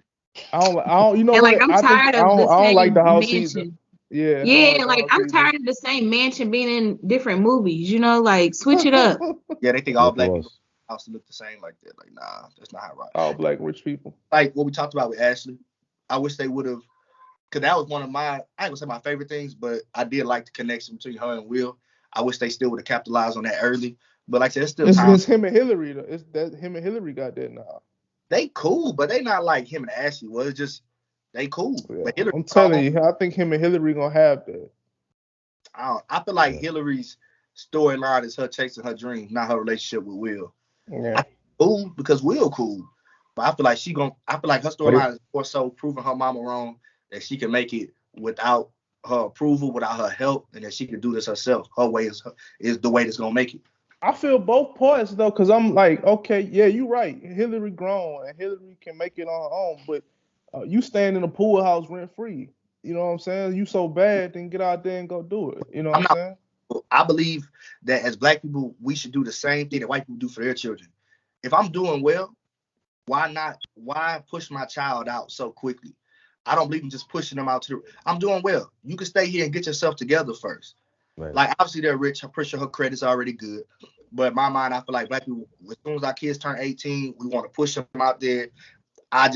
I don't. You know and what? Like I'm tired of the same I don't like the house mansion. Either. Yeah. Yeah, like I'm tired of the same mansion being in different movies. You know, like switch it up. Yeah, they think all black people house look the same like that. Like, nah, that's not how it right. All black rich people. Like what we talked about with Ashley. I wish they would have, because that was one of my, I ain't gonna say my favorite things, but I did like the connection between her and Will. I wish they still would have capitalized on that early. But like I said, it's still time. It's him and Hillary though. It's that him and Hillary got that now. They cool, but they not like him and Ashley. Well, it's just they cool. Yeah, but Hillary, I'm telling you, I think him and Hillary gonna have that. I feel like Hillary's storyline is her chasing her dreams, not her relationship with Will. Yeah. Cool because Will cool. But I feel like her storyline is more so proving her mama wrong, that she can make it without her approval, without her help, and that she can do this herself. Her way is the way that's gonna make it. I feel both parts though, because I'm like, okay, yeah, you're right. Hillary grown and Hillary can make it on her own, but you stand in a pool house rent free. You know what I'm saying? You so bad, then get out there and go do it. You know what I'm saying? I believe that as black people, we should do the same thing that white people do for their children. If I'm doing well, why push my child out so quickly? I don't believe in just pushing them out I'm doing well. You can stay here and get yourself together first. Right. Like, obviously, they're rich. I'm pretty sure her credit's already good. But in my mind, I feel like black people, as soon as our kids turn 18, we want to push them out there. I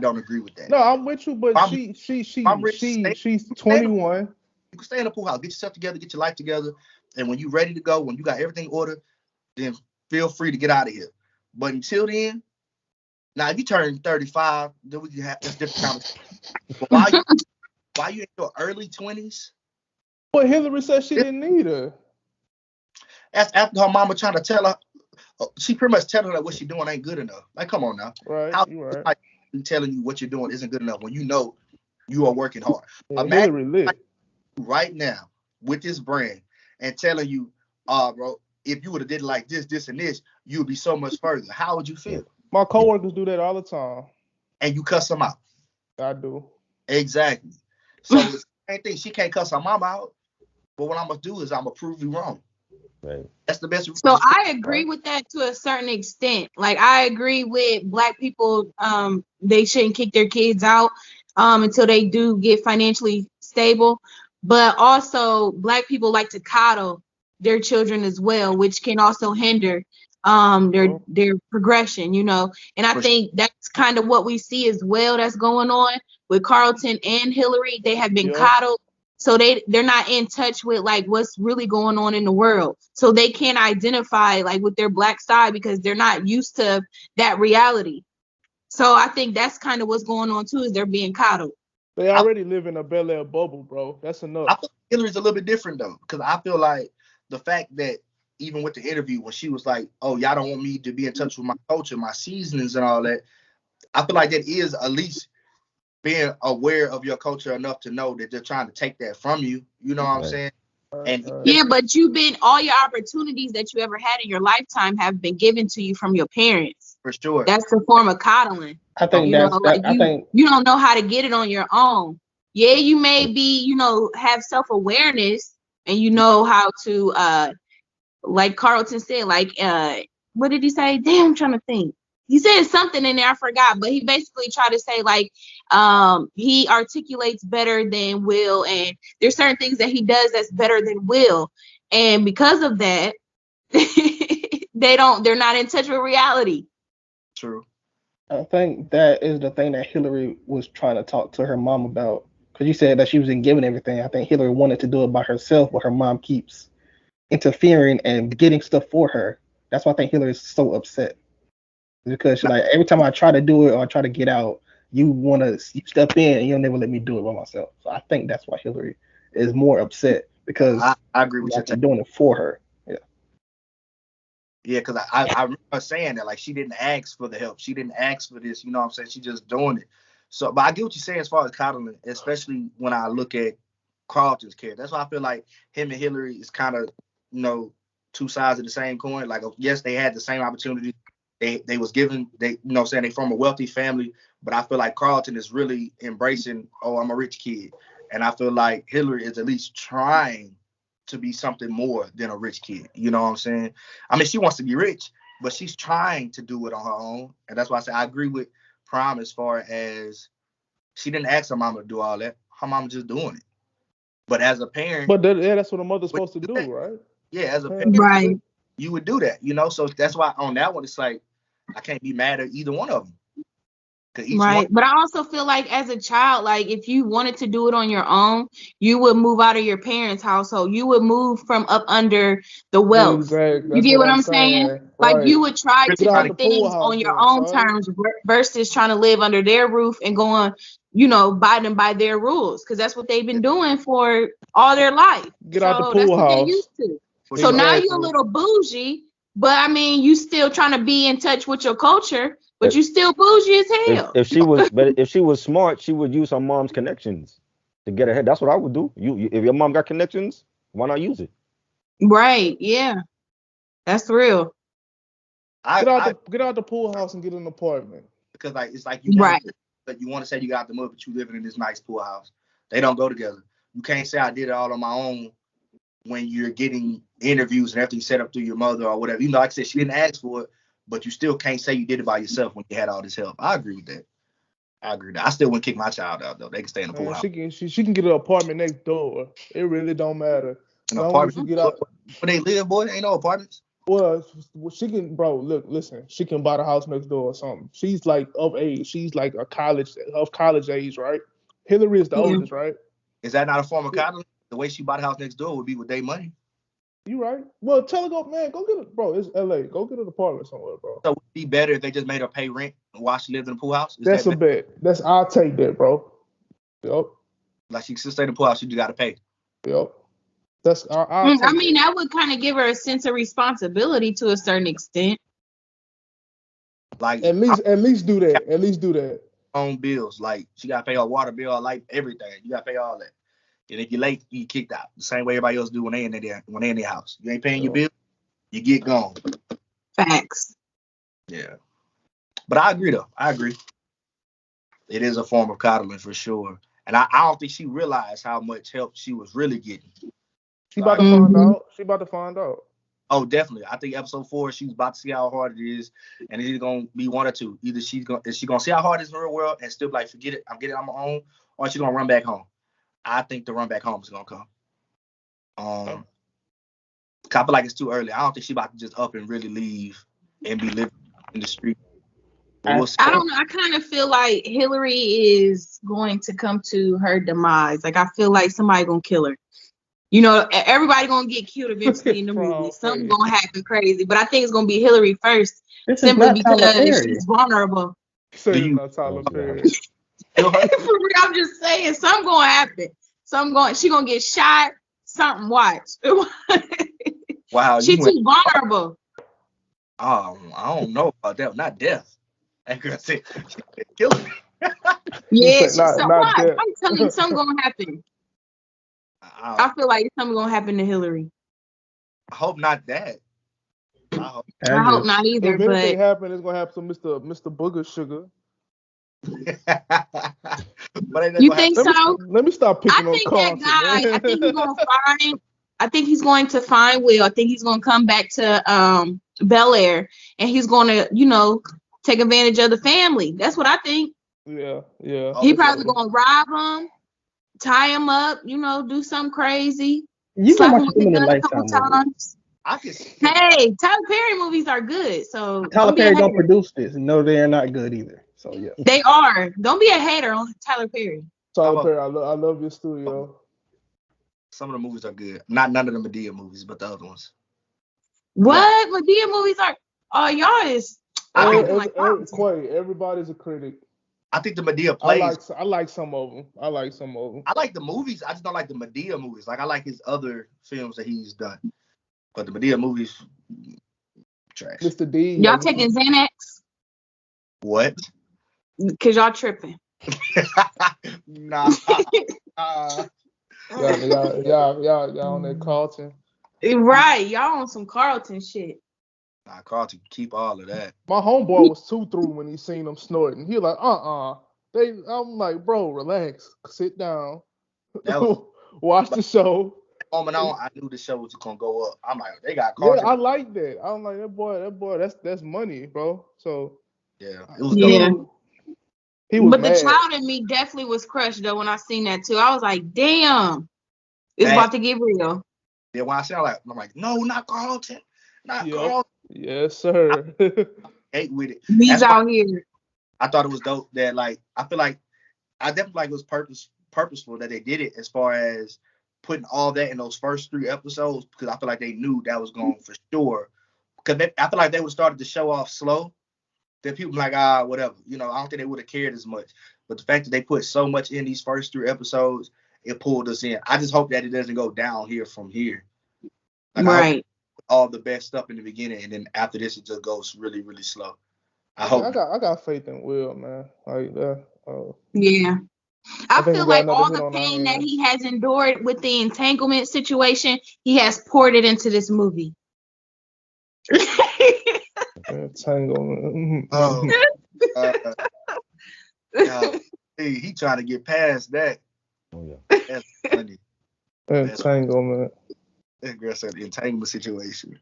don't agree with that. No, I'm with you, but she's 21. You can stay in the pool house, get yourself together, get your life together. And when you're ready to go, when you got everything ordered, then feel free to get out of here. But until then, now, if you turn 35, then we can have this different conversation. But while you in your early 20s, but Hillary said she didn't need her. That's after her mama trying to tell her. She pretty much telling her what she's doing ain't good enough. Like, come on now. Right. You're right. Telling you what you're doing isn't good enough when you know you are working hard. Yeah, Hillary lit. Right now with this brand and telling you, bro, if you would have did it like this, and this, you would be so much further. How would you feel? My coworkers do that all the time. And you cuss them out. I do. Exactly. So it's the same thing. She can't cuss her mama out. But what I'm going to do is I'm going to prove you wrong. Right. That's the best. So I agree with that to a certain extent. Like, I agree with black people. They shouldn't kick their kids out until they do get financially stable. But also, black people like to coddle their children as well, which can also hinder their progression, you know. And I think that's kind of what we see as well that's going on with Carlton and Hillary. They have been coddled. So they're not in touch with like what's really going on in the world. So they can't identify like with their black side because they're not used to that reality. So I think that's kind of what's going on too, is they're being coddled. They already live in a Bel-air bubble, bro. That's enough. I feel Hillary's a little bit different though, because I feel like the fact that even with the interview when she was like, "Oh, y'all don't want me to be in touch with my culture, my seasonings, and all that." I feel like that is at least being aware of your culture enough to know that they're trying to take that from you. You know what I'm saying? And yeah, but all your opportunities that you ever had in your lifetime have been given to you from your parents. For sure. That's a form of coddling. I think you don't know how to get it on your own. Yeah, you may be, have self-awareness and you know how to like Carlton said, like what did he say? Damn, I'm trying to think. He said something in there, I forgot, but he basically tried to say like he articulates better than Will, and there's certain things that he does that's better than Will, and because of that, they're not in touch with reality. True. I think that is the thing that Hillary was trying to talk to her mom about. Because you said that she wasn't giving everything. I think Hillary wanted to do it by herself, but her mom keeps interfering and getting stuff for her. That's why I think Hillary is so upset. Because she's like, every time I try to do it or I try to get out, you step in and you'll never let me do it by myself. So I think that's why Hillary is more upset, because I agree with you. You're doing it for her. Yeah, because I remember saying that, like, she didn't ask for the help. She didn't ask for this. You know what I'm saying? She just doing it. So, but I get what you're saying as far as coddling, especially when I look at Carlton's character. That's why I feel like him and Hillary is kind of, two sides of the same coin. Like, yes, they had the same opportunity. They was given, they from a wealthy family, but I feel like Carlton is really embracing, I'm a rich kid. And I feel like Hillary is at least trying to be something more than a rich kid. You know what I'm saying? I mean, she wants to be rich, but she's trying to do it on her own. And that's why I say I agree with Prime as far as she didn't ask her mama to do all that. Her mama just doing it. But as a parent, but that's what a mother's supposed to do, right? Yeah, as a parent, right, you would do that, So that's why on that one, it's like I can't be mad at either one of them. Right. But I also feel like as a child, like if you wanted to do it on your own, you would move out of your parents' household. You would move from up under the wealth. Exactly. You get what I'm saying? Right. Like you would try to do things on your own son. terms versus trying to live under their roof and going, abiding by their rules, because that's what they've been doing for all their life. Get out the pool that's house. what they're used to. So now you're a little bougie, but I mean, you still trying to be in touch with your culture. But you still bougie as hell. If she was smart, she would use her mom's connections to get ahead. That's what I would do. You if your mom got connections, why not use it? Right. Yeah. That's real. Get out the pool house and get an apartment. Because it's like you want to say you got the mother, but you living in this nice pool house. They don't go together. You can't say I did it all on my own when you're getting interviews and everything set up through your mother or whatever. Like I said, she didn't ask for it. But you still can't say you did it by yourself when you had all this help. I agree with that. I still wouldn't kick my child out, though. They can stay in the pool house. She can get an apartment next door. It really don't matter. An apartment? Get out. Where they live, boy? Ain't no apartments. Well, she can, bro. Look, listen. She can buy the house next door or something. She's like of age. She's like college age, right? Hillary is the oldest, right? Is that not a form of coddling? The way she bought the house next door would be with their money. You right. Well, tell her, go get it, bro. It's LA. Go get an apartment somewhere, bro. So would it be better if they just made her pay rent while she lived in the pool house? That's a bet. I'll take that, bro. Yep. Like she should stay in the pool house, you just gotta pay. Yep. I mean, that would kind of give her a sense of responsibility to a certain extent. Like at least do that. At least do that. Own bills, like she gotta pay her water bill, her light, everything. You gotta pay all that. And if you're late, you get kicked out. The same way everybody else do when they in their house. You ain't paying your bill, you get gone. Facts. Yeah. But I agree though. I agree. It is a form of coddling for sure. And I don't think she realized how much help she was really getting. She about to find out. Oh, definitely. I think episode 4, she's about to see how hard it is. And it's either gonna be one or two. Either is she gonna see how hard it is in the real world and still be like, forget it, I'm getting it on my own, or she's gonna run back home. I think the run back home is gonna come. I feel like it's too early. I don't think she's about to just up and really leave and be living in the street. I don't know. I kind of feel like Hillary is going to come to her demise. Like I feel like somebody gonna kill her. Everybody gonna get killed eventually in the movie. Something gonna happen crazy, but I think it's gonna be Hillary first, simply because she's vulnerable. So not Tyler Perry. I'm just saying, something gonna happen. She gonna get shot. Something. Watch. Wow, She you went. too vulnerable. I don't know about that. Not death. That girl said she said Hillary. You Yeah, said she so not why? death. I'm telling you, something gonna happen. I I feel like something gonna happen to Hillary. hope not that. I hope. I hope not either, If anything but happens, it's gonna happen to Mr. Booger Sugar. But ain't that you gonna think happen? so? Let me stop I picking on think that Carlton, guy. man. I think he's gonna find. I think he's going to find Will. I think he's gonna come back to Bel-Air, and he's gonna, take advantage of the family. That's what I think. Yeah. He probably gonna rob him, tie him up, do something crazy, You can slap him watch with too the many gun a couple Lifetime movies. times. I can see him. Hey, Tyler Perry movies are good, so Tyler don't be a Perry don't hater. produce this. No, they are not good either. So yeah. They are. Don't be a hater on Tyler Perry. Tyler Perry, I love your studio. Some of the movies are good. Not none of the Medea movies, but the other ones. What? Medea movies are? Oh, y'all is. I think Quay, everybody's a critic. I think the Medea I plays. like some of them. I like the movies. I just don't like the Medea movies. Like I like his other films that he's done, but the Medea movies, trash. Mr. D. Y'all taking Xanax? What? Cause y'all tripping. Nah. Y'all on that Carlton. Right, y'all on some Carlton shit. Nah, Carlton, keep all of that. My homeboy was too through when he seen them snorting. He like, I'm like, bro, relax, sit down, watch the show. On, I knew the show was gonna go up. I'm like, they got Carlton. Carlton. Yeah, I like that. I'm like, that boy, that's money, bro. So yeah, it was dope. He was but mad. The child in me definitely was crushed though when I seen that too. I was like, damn, it's about to get real. Yeah, when I said I'm like, no, not Carlton, not Carlton. Yes, sir. Hate with it. He's out here. I thought it was dope that I feel like I definitely like it was purposeful that they did it as far as putting all that in those first 3 episodes because I feel like they knew that was going for sure. Because I feel like they would started to show off slow. Then people like whatever, I don't think they would have cared as much. But the fact that they put so much in these first 3 episodes, it pulled us in. I just hope that it doesn't go down here from here. Right. All the best stuff in the beginning, and then after this, it just goes really, really slow. I got faith in Will, man. Like that. Yeah. I feel like all the pain pain that he has endured with the entanglement situation, he has poured it into this movie. Entanglement. He trying to get past that. Oh yeah. That's funny. Entanglement. That girl said entanglement situation.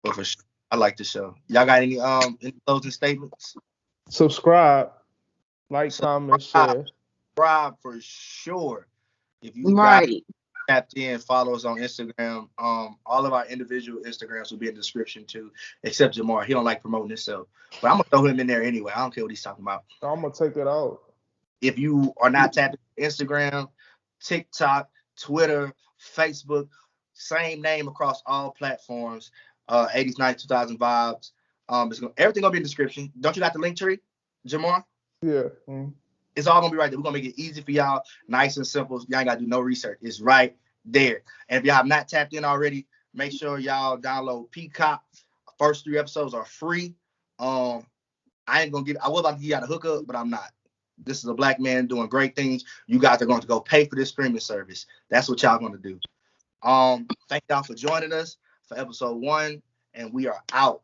But for sure, I like the show. Y'all got any closing statements? Subscribe, like, comment, share. Subscribe for sure. If you tapped in, follow us on Instagram. All of our individual Instagrams will be in the description too, except Jamar. He don't like promoting himself, but I'm gonna throw him in there anyway. I don't care what he's talking about. I'm gonna take it out. If you are not tapped into Instagram, TikTok, Twitter, Facebook, same name across all platforms. 80s, 90s, 2000 vibes. Everything gonna be in the description. Don't you got the link tree, Jamar? Yeah. It's all gonna be right there. We're gonna make it easy for y'all, nice and simple. Y'all ain't gotta do no research. It's right there. And if y'all have not tapped in already, make sure y'all download Peacock. First 3 episodes are free. I was about to give y'all the hookup, but I'm not. This is a black man doing great things. You guys are going to go pay for this streaming service. That's what y'all gonna do. Thank y'all for joining us for episode 1, and we are out.